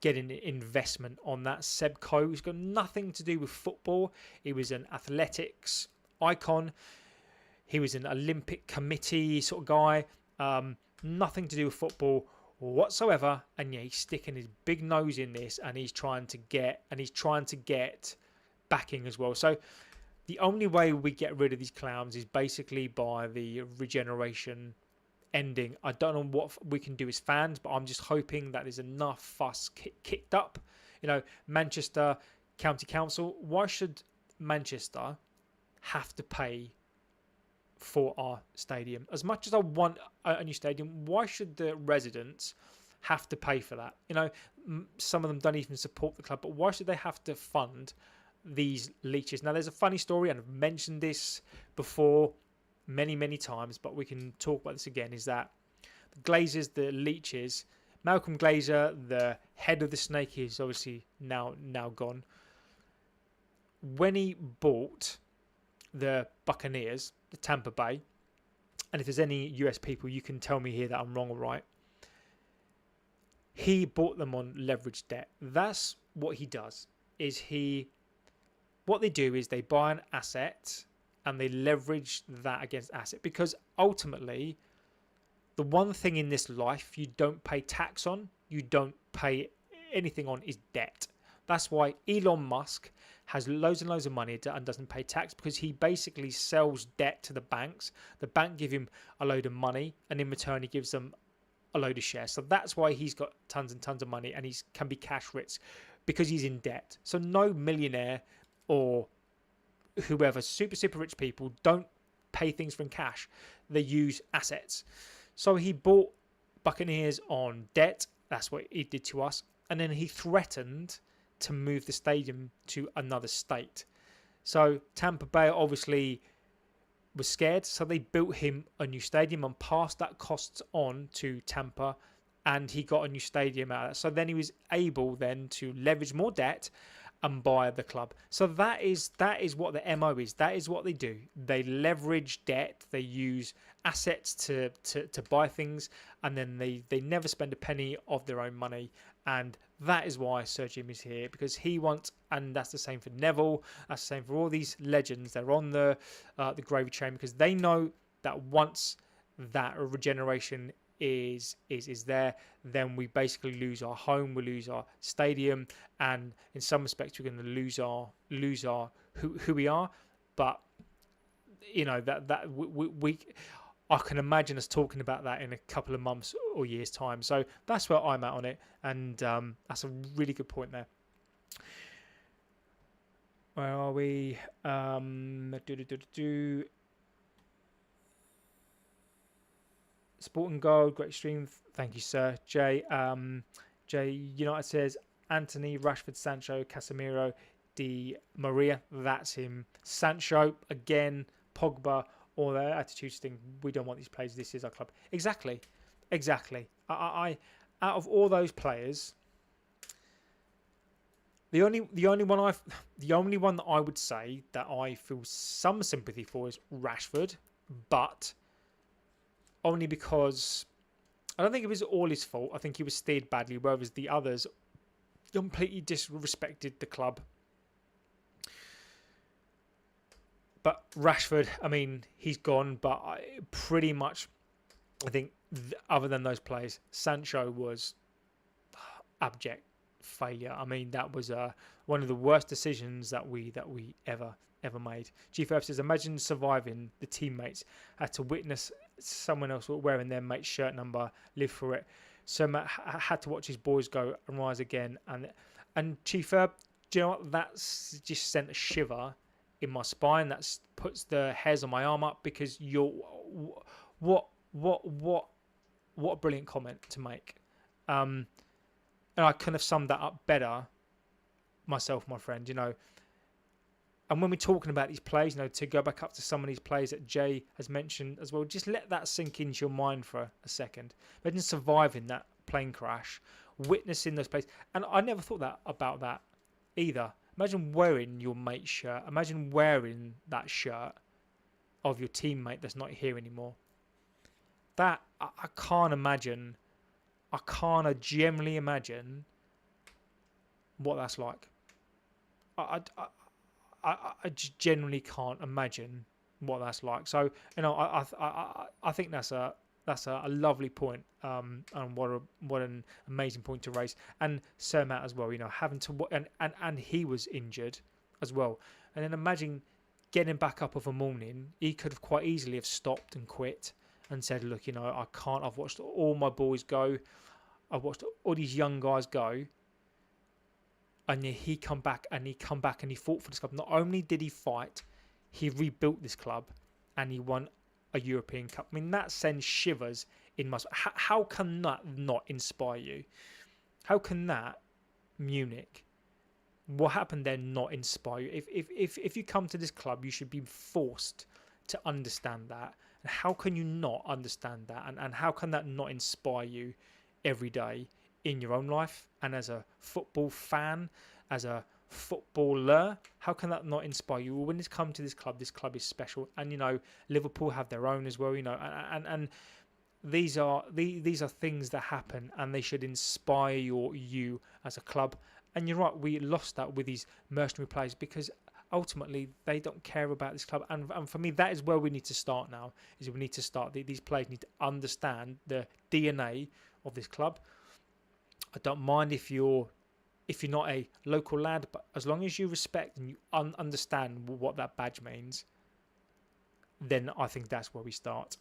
getting investment on that. Sebco, he's got nothing to do with football. He was an athletics icon. He was an Olympic committee sort of guy. Nothing to do with football whatsoever. And yeah, he's sticking his big nose in this, and he's trying to get backing as well. So the only way we get rid of these clowns is basically by the regeneration ending. I don't know what we can do as fans, but I'm just hoping that there's enough fuss kicked up. You know, Manchester County Council, why should Manchester have to pay for our stadium? As much as I want a new stadium, why should the residents have to pay for that? You know, some of them don't even support the club, but why should they have to fund these leeches? Now, there's a funny story, and I've mentioned this before many times, but we can talk about this again, is that the Glazers, the leeches, Malcolm Glazer, the head of the snake, is obviously now gone. When he bought the Buccaneers, the Tampa Bay, and if there's any US people, you can tell me here that I'm wrong or right, he bought them on leveraged debt. That's what he does. What they do is they buy an asset and they leverage that against asset, because ultimately the one thing in this life you don't pay tax on, you don't pay anything on, is debt. That's why Elon Musk has loads and loads of money and doesn't pay tax, because he basically sells debt to the banks. The bank give him a load of money, and in return he gives them a load of shares. So that's why he's got tons and tons of money, and he can be cash rich because he's in debt. So no millionaire or whoever, super rich people, don't pay things from cash. They use assets. So he bought Buccaneers on debt. That's what he did to us. And then he threatened to move the stadium to another state. So Tampa Bay obviously was scared. So they built him a new stadium and passed that cost on to Tampa. And he got a new stadium out of that. So then he was able then to leverage more debt and buy the club. So that is what the MO is. That is what they do. They leverage debt. They use assets to buy things, and then they never spend a penny of their own money. And that is why Sir Jim is here, because he wants, and that's the same for Neville. That's the same for all these legends. They're on the gravy train because they know that once that regeneration is there, then we basically lose our home, we lose our stadium, and in some respects we're going to lose our who we are. But you know that we I can imagine us talking about that in a couple of months or years time. So that's where I'm at on it, and that's a really good point there. Where are we? Sport and Gold, great stream. Thank you, sir. Jay United says Antony, Rashford, Sancho, Casemiro, Di Maria. That's him. Sancho again. Pogba. All their attitudes thing. We don't want these players. This is our club. Exactly. I out of all those players, the only one that I would say that I feel some sympathy for is Rashford, but only because I don't think it was all his fault. I think he was steered badly, whereas the others completely disrespected the club. But Rashford, I mean, he's gone, but pretty much, I think, other than those players, Sancho was abject failure. I mean, that was one of the worst decisions that we ever made. Chief F says, imagine surviving. The teammates had to witness someone else wearing their mate's shirt number, live for it. So Matt had to watch his boys go and rise again. And Chief Herb, do you know what? That's just sent a shiver in my spine. That puts the hairs on my arm up, because what a brilliant comment to make. And I couldn't have summed that up better myself, my friend, you know. And when we're talking about these plays, you know, to go back up to some of these plays that Jay has mentioned as well, just let that sink into your mind for a second. Imagine surviving that plane crash, witnessing those plays. And I never thought about that either. Imagine wearing your mate's shirt. Imagine wearing that shirt of your teammate that's not here anymore. That, I can't imagine. I can't generally imagine what that's like. I just generally can't imagine what that's like. So, you know, I think that's a lovely point, and what an amazing point to raise. And Sir Matt as well, you know, having to and he was injured as well. And then imagine getting back up of a morning. He could have quite easily have stopped and quit and said, look, you know, I can't. I've watched all my boys go. I've watched all these young guys go. And he come back and he fought for this club. Not only did he fight, he rebuilt this club and he won a European Cup. I mean, that sends shivers in my... How can that not inspire you? How can that, Munich, what happened there, not inspire you? If you come to this club, you should be forced to understand that. And how can you not understand that? And how can that not inspire you every day in your own life, and as a football fan, as a footballer? How can that not inspire you? Well, when it's come to this club is special. And you know, Liverpool have their own as well, you know, and these are things that happen, and they should inspire you as a club. And you're right, we lost that with these mercenary players, because ultimately they don't care about this club. And for me, that is where we need to start now. Is we need to start, these players need to understand the DNA of this club. I don't mind if you're not a local lad, but as long as you respect and you understand what that badge means, then I think that's where we start.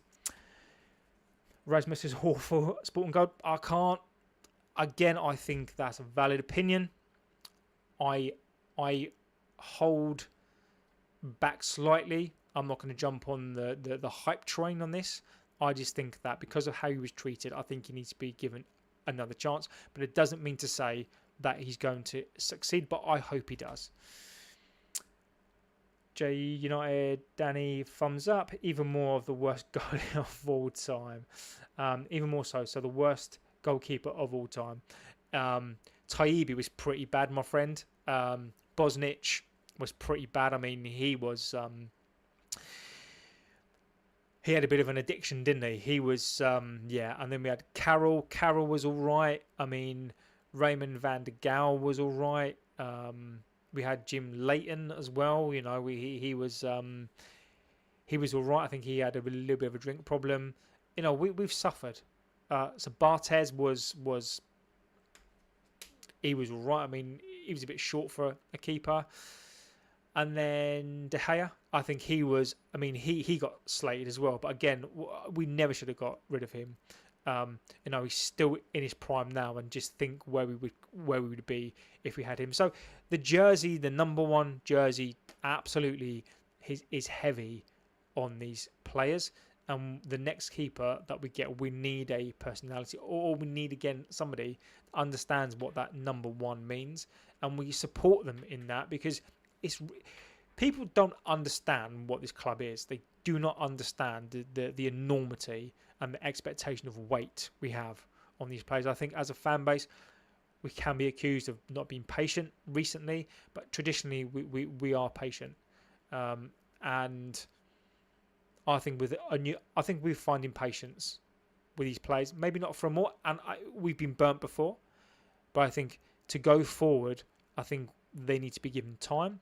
Rasmus is awful. Sport and Gold, I can't. Again, I think that's a valid opinion. I hold back slightly. I'm not going to jump on the hype train on this. I just think that because of how he was treated, I think he needs to be given another chance. But it doesn't mean to say that he's going to succeed, but I hope he does. J United, Danny, thumbs up. Even more of the worst goalie of all time. Even more so. So the worst goalkeeper of all time. Taibbi was pretty bad, my friend. Bosnich was pretty bad. I mean, he was he had a bit of an addiction, didn't he? He was yeah. And then we had Carroll. Carroll was all right. I mean, Raymond van der Gaal was all right. We had Jim Leighton as well. You know, he was all right. I think he had a little bit of a drink problem. You know, we've suffered. So Barthez was he was all right. I mean, he was a bit short for a keeper. And then De Gea, I think he was. I mean, he got slated as well. But again, we never should have got rid of him. You know, he's still in his prime now, and just think where we would be if we had him. So the jersey, the number 1 jersey, absolutely is heavy on these players. And the next keeper that we get, we need a personality, or we need again somebody that understands what that number 1 means, and we support them in that, because it's people don't understand what this club is. They do not understand the enormity and the expectation of weight we have on these players. I think as a fan base, we can be accused of not being patient recently, but traditionally we are patient. And I think I think we're finding patience with these players. Maybe not for more, and we've been burnt before, but I think to go forward, I think they need to be given time.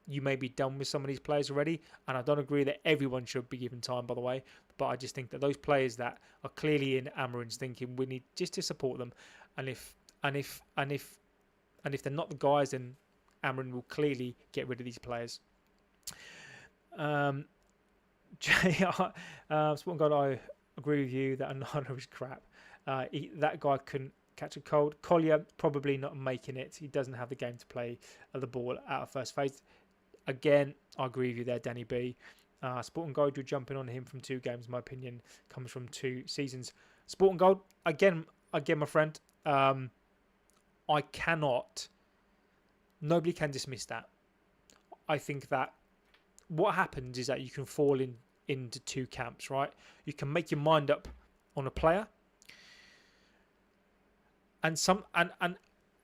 You may be done with some of these players already, and I don't agree that everyone should be given time, by the way. But I just think that those players that are clearly in Amaram's thinking, we need just to support them. And if they're not the guys, then Amaram will clearly get rid of these players. Sporting God, I agree with you that Onana is crap. That guy couldn't catch a cold. Collier probably not making it. He doesn't have the game to play the ball out of first phase. Again, I agree with you there, Danny B. Sporting Gold, you're jumping on him from 2 games. My opinion comes from 2 seasons. Sporting Gold, again, my friend. I cannot. Nobody can dismiss that. I think that what happens is that you can fall into 2 camps, right? You can make your mind up on a player, and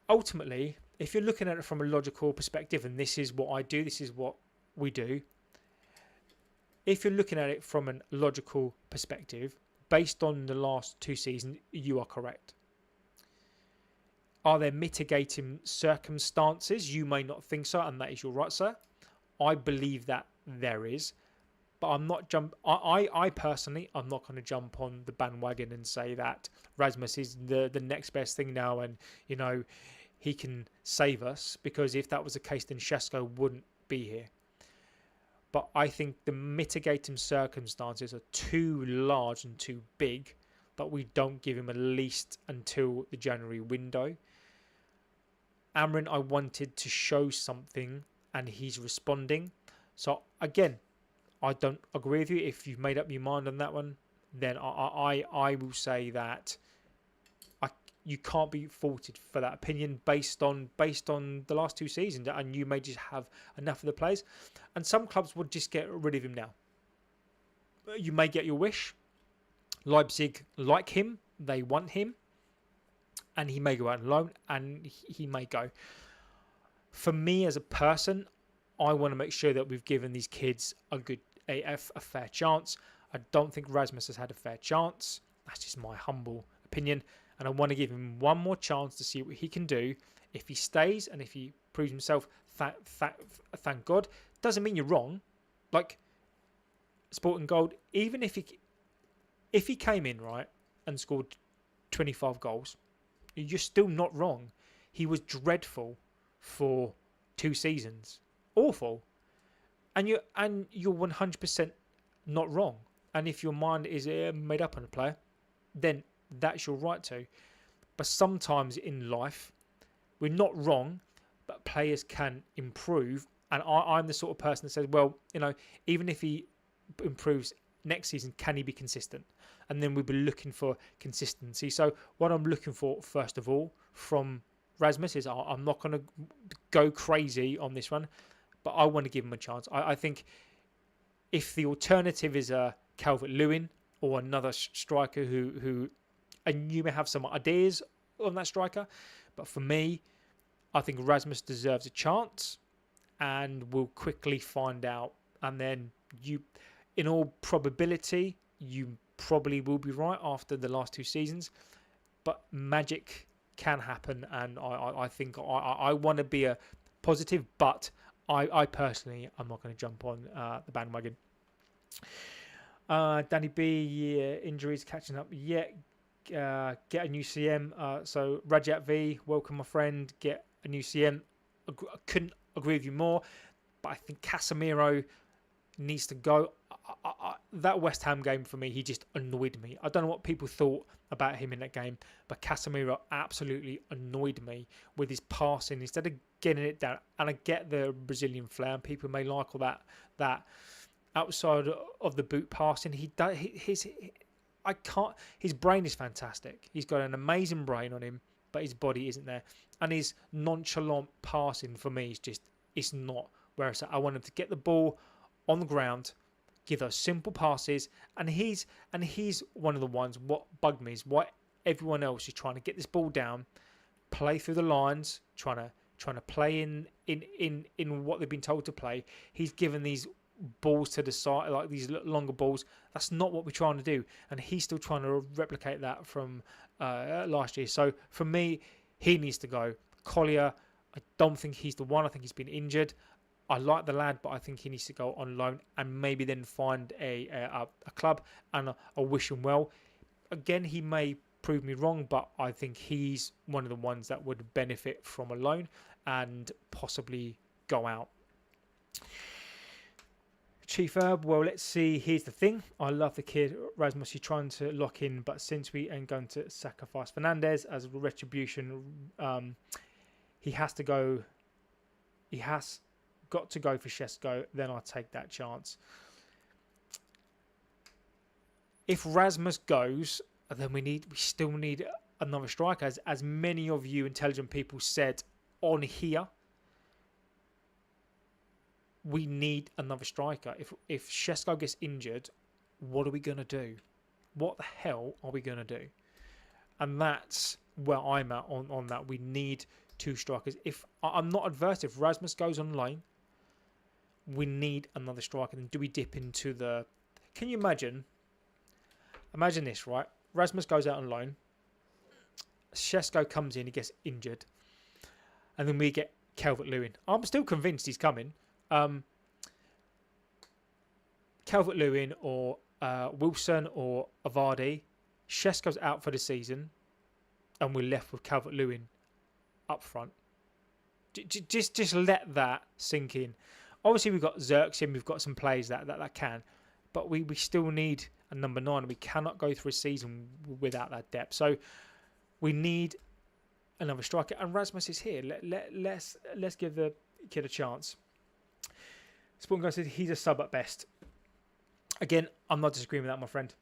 ultimately, if you're looking at it from a logical perspective, and this is what I do, this is what we do. If you're looking at it from a logical perspective, based on the last 2 seasons, you are correct. Are there mitigating circumstances? You may not think so, and that is your right, sir. I believe that there is, but I'm not I personally, I'm not going to jump on the bandwagon and say that Rasmus is the next best thing now, and you know he can save us, because if that was the case, then Sesko wouldn't be here. But I think the mitigating circumstances are too large and too big that we don't give him at least until the January window. Amaram, I wanted to show something, and he's responding. So again, I don't agree with you. If you've made up your mind on that one, then I will say that you can't be faulted for that opinion based on the last 2 seasons, and you may just have enough of the players. And some clubs would just get rid of him now. You may get your wish. Leipzig like him, they want him, and he may go out on loan, and he may go. For me as a person, I want to make sure that we've given these kids a fair chance. I don't think Rasmus has had a fair chance. That's just my humble opinion. And I want to give him one more chance to see what he can do. If he stays and if he proves himself, thank God. Doesn't mean you're wrong. Like Sporting Gold, even if he came in right and scored 25 goals, you're still not wrong. He was dreadful for 2 seasons, awful, and you're 100% not wrong. And if your mind is made up on a player, then that's your right to. But sometimes in life, we're not wrong, but players can improve. And I'm the sort of person that says, well, you know, even if he improves next season, can he be consistent? And then we'll be looking for consistency. So what I'm looking for, first of all, from Rasmus is I'm not going to go crazy on this one, but I want to give him a chance. I think if the alternative is a Calvert-Lewin or another striker who, and you may have some ideas on that striker, but for me, I think Rasmus deserves a chance, and we'll quickly find out. And then in all probability, you probably will be right after the last 2 seasons. But magic can happen, and I think I want to be a positive, but I personally am not going to jump on the bandwagon. Danny B, yeah, injuries catching up yet. Get a new CM. So Rajat V, welcome my friend. Get a new CM. I couldn't agree with you more, but I think Casemiro needs to go. That West Ham game for me, he just annoyed me. I don't know what people thought about him in that game, but Casemiro absolutely annoyed me with his passing instead of getting it down. And I get the Brazilian flair, and people may like all that outside of the boot passing. His brain is fantastic. He's got an amazing brain on him, but his body isn't there. And his nonchalant passing for me is just, it's not where it's at. I want him to get the ball on the ground, give those simple passes, and he's one of the ones. What bugged me is why everyone else is trying to get this ball down, play through the lines, trying to play in what they've been told to play. He's given these balls to the side, like these longer balls. That's not what we're trying to do, and he's still trying to replicate that from last year. So for me, he needs to go. Collier, I don't think he's the one. I think he's been injured. I like the lad, but I think he needs to go on loan and maybe then find a club, and I wish him well. Again, he may prove me wrong, but I think he's one of the ones that would benefit from a loan and possibly go out. Chief Herb, well, let's see. Here's the thing. I love the kid. Rasmus, he's trying to lock in, but since we ain't going to sacrifice Fernandez as retribution, he has to go. He has got to go for Sesko, then I'll take that chance. If Rasmus goes, then we still need another striker. As many of you intelligent people said on here, we need another striker. If Sesko gets injured, what are we going to do? What the hell are we going to do? And that's where I'm at on that. We need 2 strikers. If I'm not adverse, if Rasmus goes on loan, we need another striker. Then do we dip into the... Can you imagine? Imagine this, right? Rasmus goes out on loan. Sesko comes in, he gets injured. And then we get Calvert-Lewin. I'm still convinced he's coming. Calvert-Lewin or Wilson or Avardi. Sesko's out for the season. And we're left with Calvert-Lewin up front. Just let that sink in. Obviously, we've got Xerxes, we've got some players that can, but we still need a number 9. We cannot go through a season without that depth. So we need another striker, and Rasmus is here. Let's give the kid a chance. Sporting Guy said he's a sub at best. Again, I'm not disagreeing with that, my friend.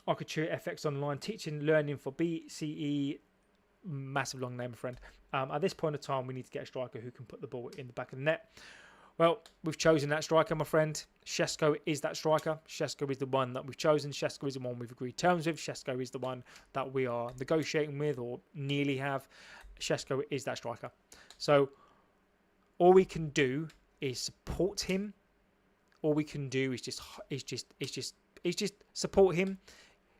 Architure FX Online, teaching, learning for BCE. Massive long name, my friend. At this point in time, we need to get a striker who can put the ball in the back of the net. Well, we've chosen that striker, my friend. Sesko is that striker. Sesko is the one that we've chosen. Sesko is the one we've agreed terms with. Sesko is the one that we are negotiating with or nearly have. Sesko is that striker. So all we can do is support him. All we can do is just support him,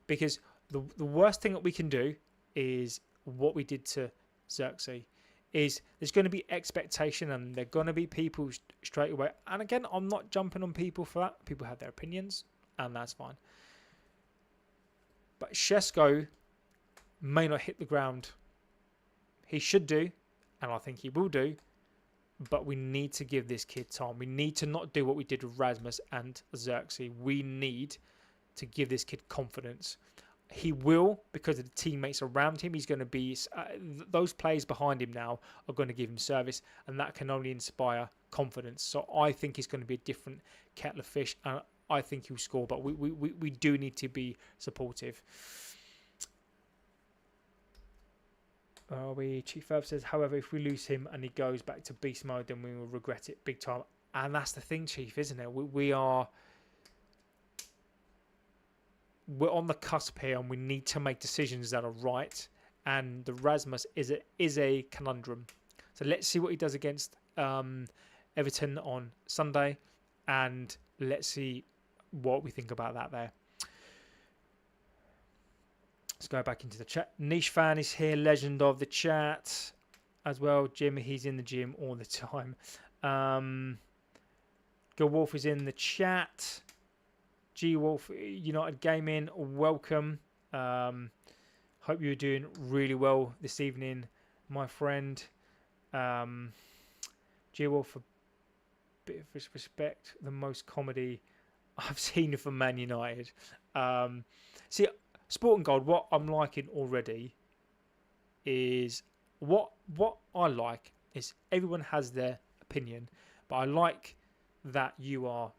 because the worst thing that we can do is what we did to Xerxes. Is there's going to be expectation, and there are going to be people straight away. And again, I'm not jumping on people for that. People have their opinions, and that's fine. But Sesko may not hit the ground. He should do, and I think he will do. But we need to give this kid time. We need to not do what we did with Rasmus and Xerxes. We need to give this kid confidence. He will, because of the teammates around him. He's going to be... those players behind him now are going to give him service, and that can only inspire confidence. So I think he's going to be a different kettle of fish, and I think he'll score. But we do need to be supportive. Chief Herb says, however, if we lose him and he goes back to beast mode, then we will regret it big time. And that's the thing, Chief, isn't it? We're on the cusp here, and we need to make decisions that are right. and the Rasmus is a conundrum. So let's see what he does against Everton on Sunday, and let's see what we think about that there. Let's go back into the chat. Niche fan is here, legend of the chat as well. Jim, he's in the gym all the time. Go Wolf is in the chat. G Wolf United Gaming, welcome. Hope you're doing really well this evening, my friend. G Wolf, a bit of respect, the most comedy I've seen from Man United. See, Sport and Gold, what I'm liking already is what I like is everyone has their opinion, but I like that you are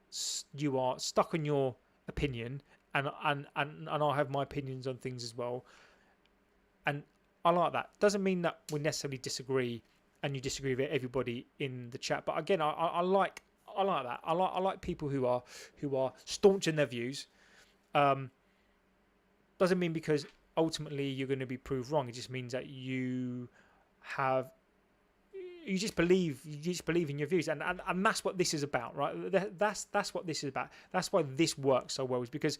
stuck on your opinion, and I have my opinions on things as well, and I like that. Doesn't mean that we necessarily disagree and you disagree with everybody in the chat, but again, I like that. I like people who are staunch in their views. Doesn't mean because ultimately you're going to be proved wrong. It just means that you just believe in your views, and that's what this is about, right? That's what this is about. That's why this works so well, is because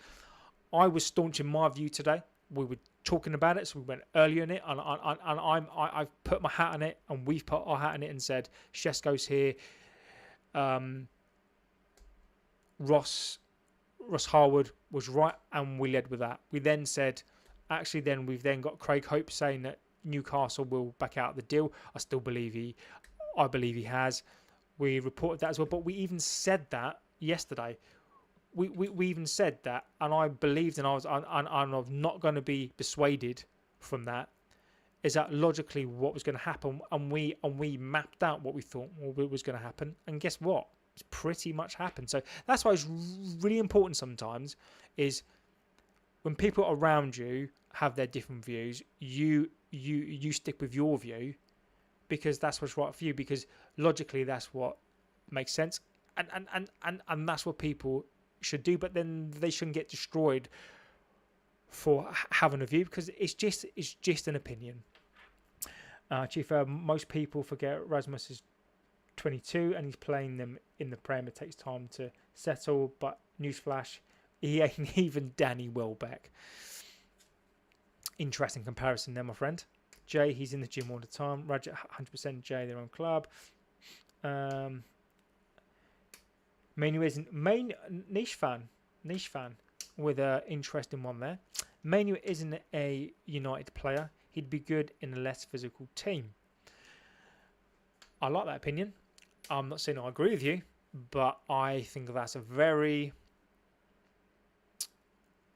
I was staunch in my view today. We were talking about it, so we went earlier in it, and I've put my hat on it, and we've put our hat on it, and said Sesko's here. Ross Harwood was right, and we led with that. We then said, we've then got Craig Hope saying that Newcastle will back out the deal. I believe he has. We reported that as well, but we even said that yesterday. We even said that, and I believed, and I'm not going to be persuaded from that. Is that logically what was going to happen, and we mapped out what we thought was going to happen, and guess what? It's pretty much happened. So that's why it's really important sometimes is when people around you have their different views, you stick with your view because that's what's right for you, because logically that's what makes sense, and that's what people should do. But then they shouldn't get destroyed for having a view, because it's just an opinion. Chief, most people forget Rasmus is 22 and he's playing them in the Prem. It takes time to settle, but newsflash, he ain't even Danny Welbeck. Interesting comparison there, my friend. Jay, he's in the gym all the time. Roger, 100% Jay, their own club. Manu isn't niche fan with an interesting one there. Manu isn't a United player. He'd be good in a less physical team. I like that opinion. I'm not saying I agree with you, but I think that's a very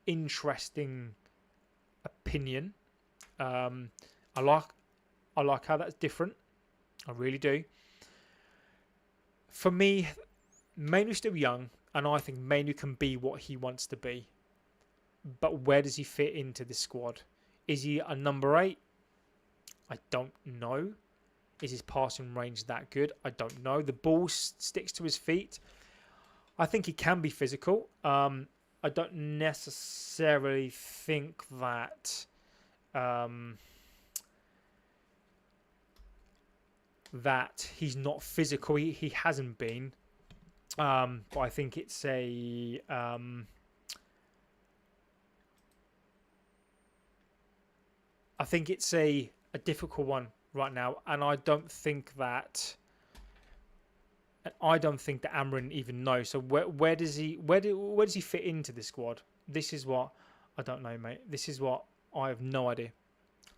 interesting opinion. I like how that's different. I really do. For me, Manu's still young, and I think Manu can be what he wants to be. But where does he fit into the squad? Is he a number 8? I don't know. Is his passing range that good? I don't know. The ball sticks to his feet. I think he can be physical. I don't necessarily think that that he's not physical. He hasn't been. But I think it's a difficult one right now, and I don't think that Amaram even knows. So where does he fit into the squad? This is what I don't know, mate. This is what I have no idea.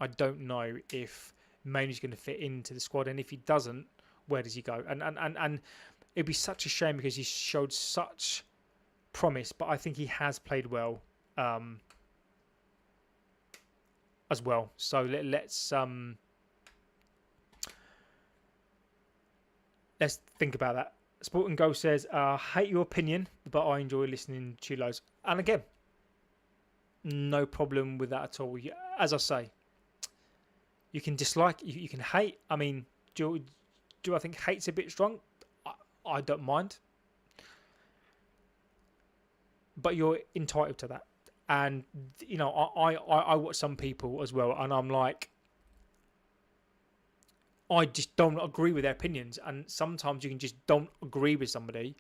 I don't know if Manu's going to fit into the squad, and if he doesn't, where does he go? And it'd be such a shame because he showed such promise, but I think he has played well as well. So let's think about that. Sport and Go says, hate your opinion, but I enjoy listening to you loads. And again, no problem with that at all. As I say, you can dislike, you can hate. I mean, do I think hate's a bit strong? I don't mind. But you're entitled to that. And, I watch some people as well, and I'm like, I just don't agree with their opinions. And sometimes you can just don't agree with somebody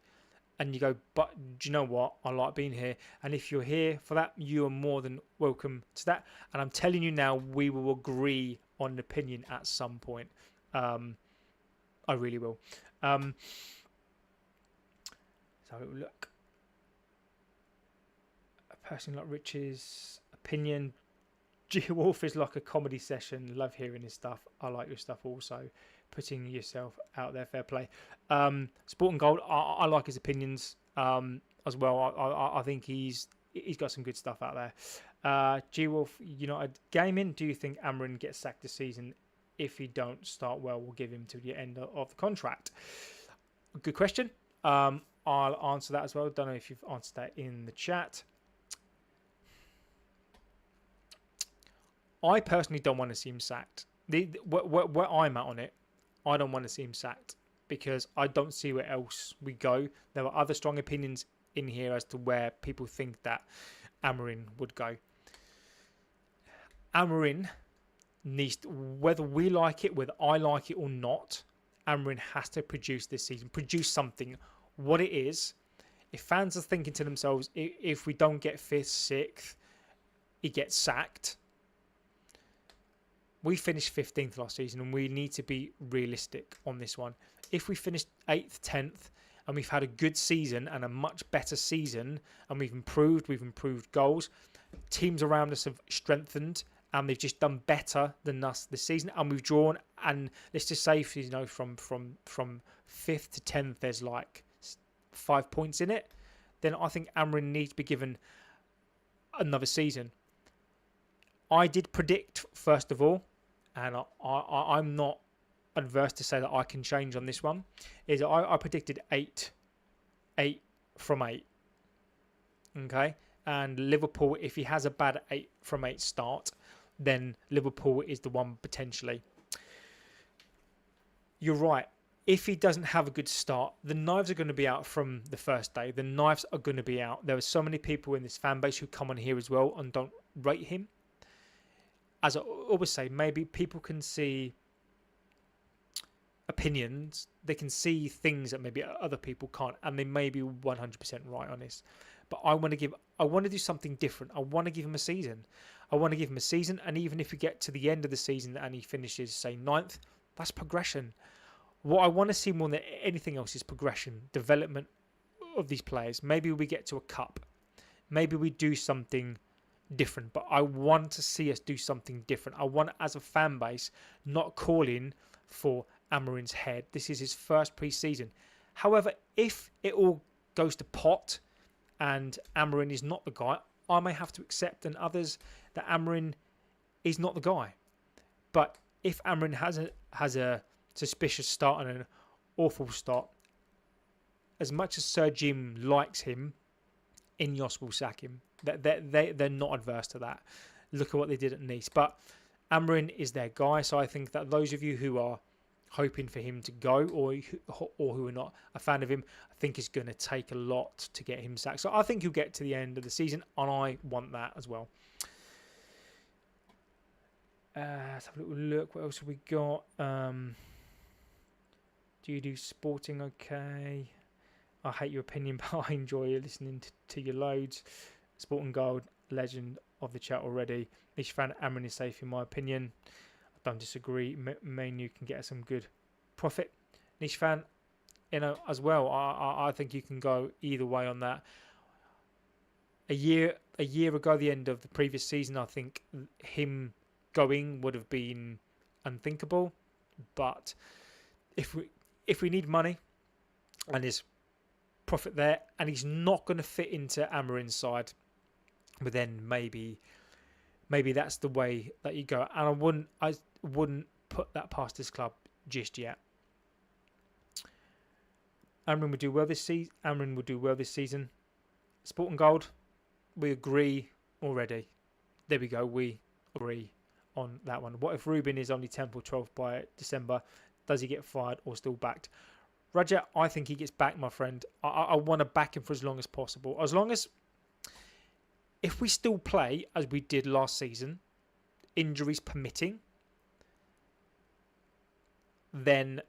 and you go, but do you know what? I like being here. And if you're here for that, you are more than welcome to that. And I'm telling you now, we will agree on an opinion at some point. I really will. So look, a person like Rich's opinion. G-Wolf is like a comedy session. Love hearing his stuff. I like your stuff also. Putting yourself out there, fair play. Sporting Gold, I like his opinions as well. I think he's got some good stuff out there. G-Wolf United Gaming, do you think Amaram gets sacked this season? If he don't start well, we'll give him to the end of the contract. Good question. I'll answer that as well. Don't know if you've answered that in the chat. I personally don't want to see him sacked. Where I'm at on it, I don't want to see him sacked because I don't see where else we go. There are other strong opinions in here as to where people think that Amaram would go. Amaram needs to, whether we like it, whether I like it or not, Amaram has to produce this season. Produce something. What it is, if fans are thinking to themselves, if we don't get 5th, 6th, he gets sacked. We finished 15th last season and we need to be realistic on this one. If we finished 8th, 10th and we've had a good season and a much better season and we've improved goals, teams around us have strengthened and they've just done better than us this season and we've drawn, and let's just say from 5th to 10th there's like 5 points in it, then I think Amaram needs to be given another season. I did predict, first of all, and I'm not adverse to say that I can change on this one, is I predicted 8 from 8. Okay? And Liverpool, if he has a bad 8 from 8 start, then Liverpool is the one potentially. You're right. If he doesn't have a good start, the knives are going to be out from the first day. The knives are going to be out. There are so many people in this fan base who come on here as well and don't rate him. As I always say, maybe people can see opinions, they can see things that maybe other people can't, and they may be 100% right on this. But I want to do something different. I want to give him a season. And even if we get to the end of the season and he finishes, say, 9th, that's progression. What I want to see more than anything else is progression, development of these players. Maybe we get to a cup. Maybe we do something different, but I want to see us do something different. I want, as a fan base, not calling for Amaram's head. This is his first pre-season. However, if it all goes to pot and Amaram is not the guy, I may have to accept, and others, that Amaram is not the guy. But if Amaram has a suspicious start and an awful start, as much as Sir Jim likes him, Ineos will sack him. They're not adverse to that. Look at what they did at Nice. But Amaram is their guy, so I think that those of you who are hoping for him to go or who are not a fan of him, I think it's going to take a lot to get him sacked. So I think he'll get to the end of the season, and I want that as well. Let's have a little look. What else have we got? Do you do sporting okay? I hate your opinion, but I enjoy listening to your loads. Sporting Gold, legend of the chat already. Each fan, Amaram is safe in my opinion. I don't disagree. Man Utd can get some good profit. Niche fan, as well. I think you can go either way on that. A year ago, the end of the previous season, I think him going would have been unthinkable. But if we need money and there's profit there, and he's not going to fit into Amaram's side, but then maybe that's the way that you go. And I wouldn't put that past this club just yet. Amaram will do well this season. Sporting Gold, we agree already. There we go. We agree on that one. What if Ruben is only 10th or 12th by December? Does he get fired or still backed? Roger, I think he gets back, my friend. I want to back him for as long as possible. As long as, if we still play as we did last season, injuries permitting, then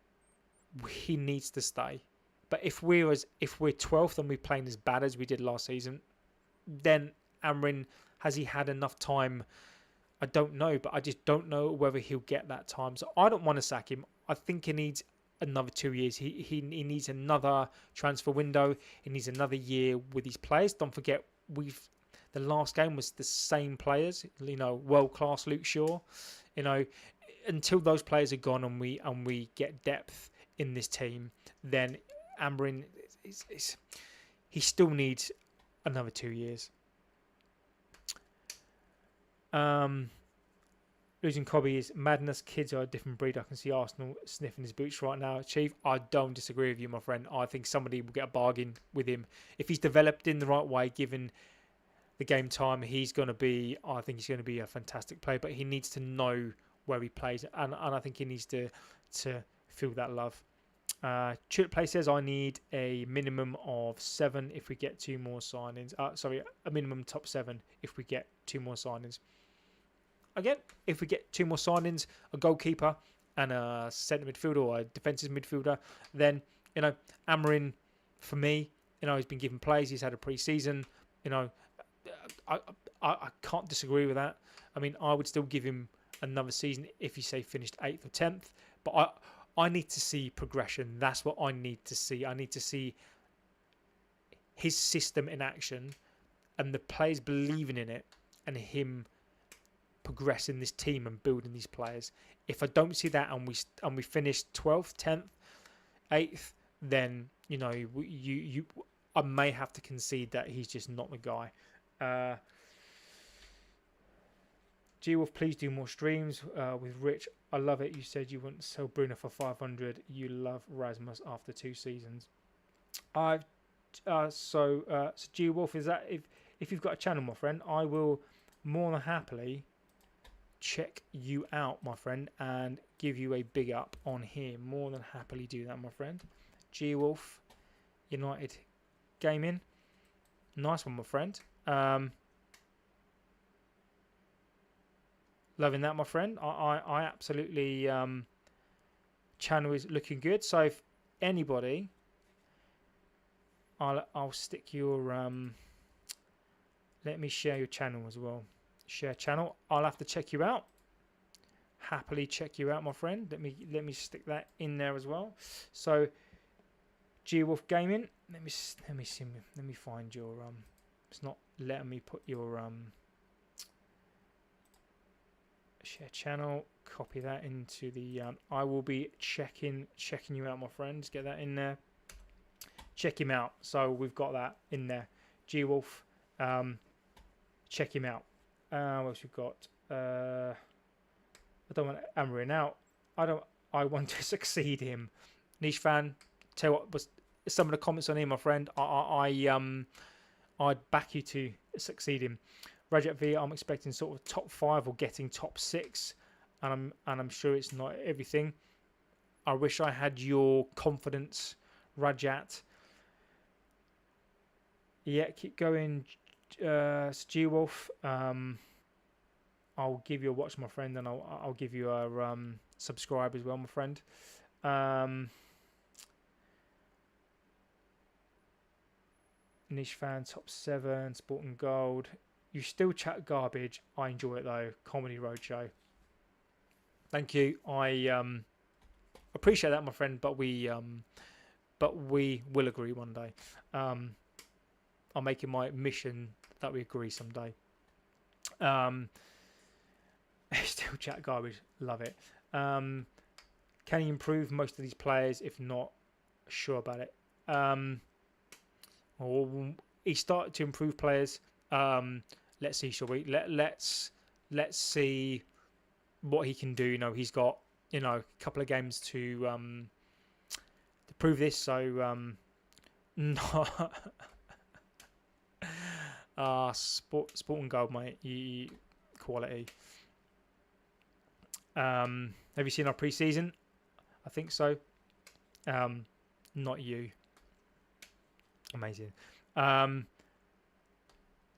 he needs to stay. But if we're 12th and we're playing as bad as we did last season, then Amarim, has he had enough time? I don't know, but I just don't know whether he'll get that time. So I don't want to sack him. I think he needs another 2 years. He needs another transfer window. He needs another year with his players. Don't forget, the last game was the same players. World class Luke Shaw. Until those players are gone and we get depth in this team, then Amarim he still needs another 2 years. Losing Cobby is madness. Kids are a different breed. I can see Arsenal sniffing his boots right now. Chief, I don't disagree with you, my friend. I think somebody will get a bargain with him. If he's developed in the right way, given the game time, I think he's going to be a fantastic player, but he needs to know where he plays, and I think he needs to feel that love. Tulip Play says, I need a minimum of 7 if we get 2 more signings. A minimum top 7 if we get 2 more signings. Again, if we get 2 more signings, a goalkeeper and a centre midfielder or a defensive midfielder, then Amarim, for me, he's been given plays. He's had a pre-season. I can't disagree with that. I mean, I would still give him another season if you say finished 8th or 10th. But I need to see progression. That's what I need to see. I need to see his system in action and the players believing in it and him progressing this team and building these players. If I don't see that and we finish 12th, 10th, 8th, then I may have to concede that he's just not the guy. G-Wolf, please do more streams with Rich. I love it. You said you wouldn't sell Bruno for 500. You love Rasmus after 2 seasons. So G-Wolf, is that if you've got a channel, my friend, I will more than happily check you out, my friend, and give you a big up on here. More than happily do that, my friend. G-Wolf, United Gaming. Nice one, my friend. Loving that, my friend. I absolutely channel is looking good. So if anybody, I'll stick your let me share your channel as well. Share channel. I'll have to check you out. Happily check you out, my friend. Let me stick that in there as well. So G-Wolf Gaming. Let me see. Let me find your it's not letting me put your share channel. Copy that into the I will be checking you out, my friends. Get that in there. Check him out. So we've got that in there. G-Wolf. Check him out. What else we've got? I don't want Amarim out. I want to succeed him. Niche fan. Tell you what was some of the comments on here, my friend. I'd back you to succeed him. Rajat V, I'm expecting sort of top 5 or getting top 6, and I'm sure it's not everything. I wish I had your confidence, Rajat. Yeah, keep going, G-Wolf. I'll give you a watch, my friend, and I'll give you a subscribe as well, my friend. Niche fan, top 7, Sport and Gold. You still chat garbage. I enjoy it though. Comedy Roadshow. Thank you. I appreciate that, my friend. But we will agree one day. I'm making my mission that we agree someday. Still chat garbage. Love it. Can you improve most of these players? If not, sure about it. He started to improve players. Let's see, shall we? Let's see what he can do. He's got a couple of games to prove this. So sport and gold, mate. Quality. Have you seen our pre-season? I think so. Not you. Amazing.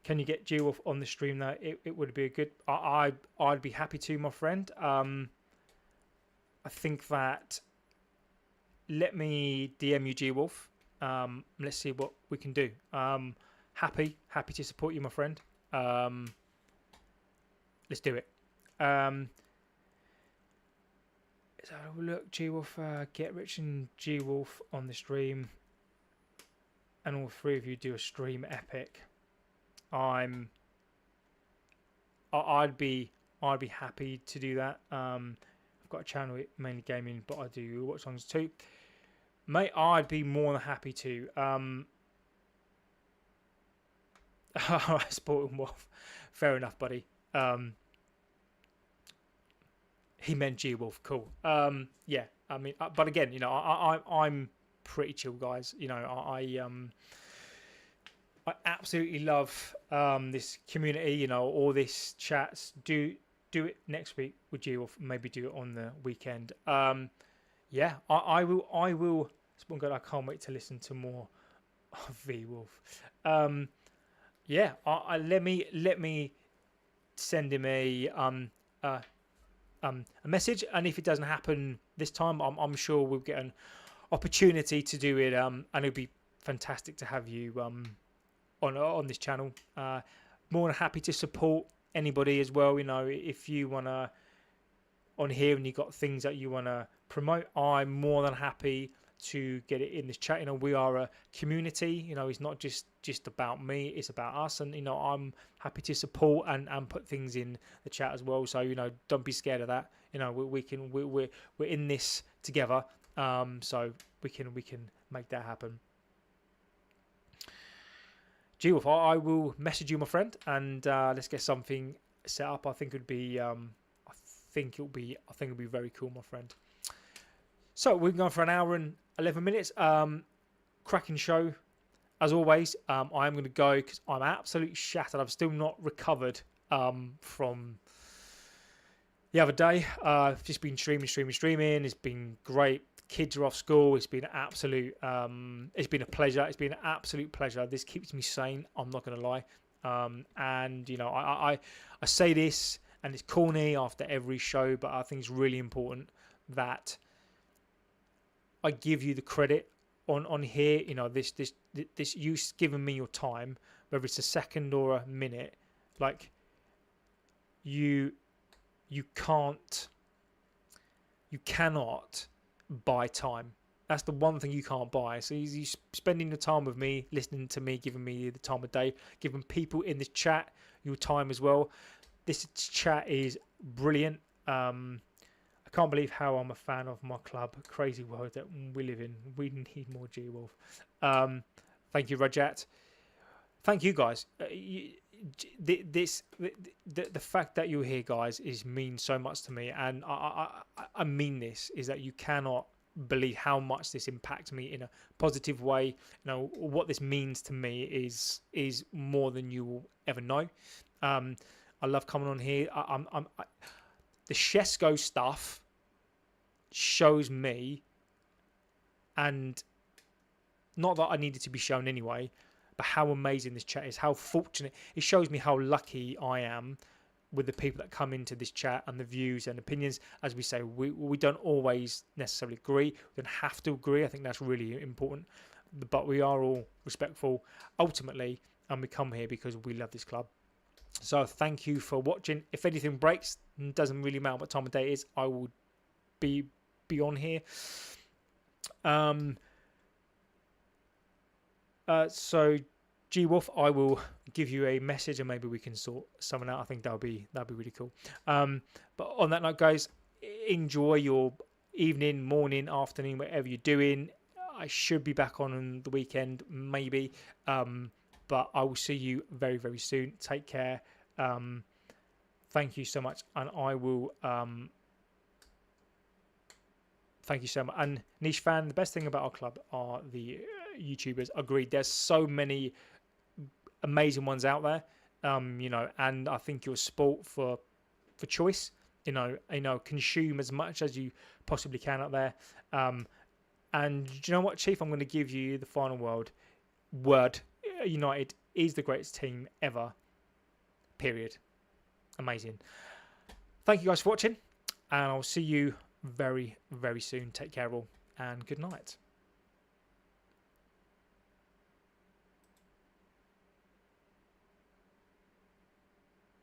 Can you get G-Wolf on the stream though? It would be a good. I'd be happy to, my friend. I think that let me DM you, G Wolf. Let's see what we can do. Happy to support you, my friend. Let's do it. So look, G Wolf, Get Rich and G Wolf on the stream, and all three of you do a stream epic. I'd be happy to do that. I've got a channel mainly gaming, but I do watch songs too. Mate, I'd be more than happy to. Alright, Sporting Wolf. Fair enough, buddy. He meant G Wolf. Cool. Yeah. I mean, but again, you know, I'm pretty chill, guys. You know, I absolutely love this community. You know, all this chats. Do it next week with G Wolf. Maybe do it on the weekend. Yeah, I will. Spawn God, I can't wait to listen to more of V Wolf. Yeah, let me send him a message, and if it doesn't happen this time, I'm sure we'll get an opportunity to do it. And it'll be fantastic to have you on this channel. More than happy to support anybody as well. You know, if you wanna on here and you got things that you wanna promote, I'm more than happy to get it in this chat. You know, we are a community. You know, it's not just about me, it's about us, and you know, I'm happy to support and put things in the chat as well. So you know, don't be scared of that. You know, we're in this together, so we can make that happen. G Wolf, I will message you, my friend, and let's get something set up. I think it'll be it'll be very cool, my friend. So we've gone for an hour and 11 minutes. Cracking show, as always. I am going to go because I'm absolutely shattered. I've still not recovered from the other day. I've just been streaming. It's been great. Kids are off school. It's been absolute. It's been a pleasure. It's been an absolute pleasure. This keeps me sane. I'm not going to lie. And you know, I say this, and it's corny after every show, but I think it's really important that I give you the credit on here. You know, this you giving me your time, whether it's a second or a minute, like you cannot buy time. That's the one thing you can't buy. So you spending the time with me, listening to me, giving me the time of day, giving people in this chat your time as well. This chat is brilliant. I can't believe how I'm a fan of my club. Crazy world that we live in. We need more G Wolf. Thank you, Rajat. Thank you, guys. The fact that you're here, guys, means so much to me, and I mean this is that you cannot believe how much this impacts me in a positive way. You know what this means to me is more than you will ever know. I love coming on here. The Sesko stuff shows me, and not that I needed to be shown anyway, but how amazing this chat is, how fortunate. It shows me how lucky I am with the people that come into this chat and the views and opinions. As we say, we don't always necessarily agree. We don't have to agree. I think that's really important. But we are all respectful ultimately, and we come here because we love this club. So thank you for watching. If anything breaks, it doesn't really matter what time of day it is, I will be on here. So G Wolf, I will give you a message and maybe we can sort something out. I think that'll be really cool. But on that note, guys, enjoy your evening, morning, afternoon, whatever you're doing. I should be back on the weekend, maybe. But I will see you very, very soon. Take care. Thank you so much, and I will. Thank you so much. And Niche Fan, the best thing about our club are the YouTubers. Agreed. There's so many amazing ones out there. You know, and I think you're a sport for choice. You know, consume as much as you possibly can out there. And do you know what, Chief? I'm going to give you the final word. United is the greatest team ever. Period. Amazing. Thank you guys for watching, and I'll see you very, very soon. Take care all. and good night.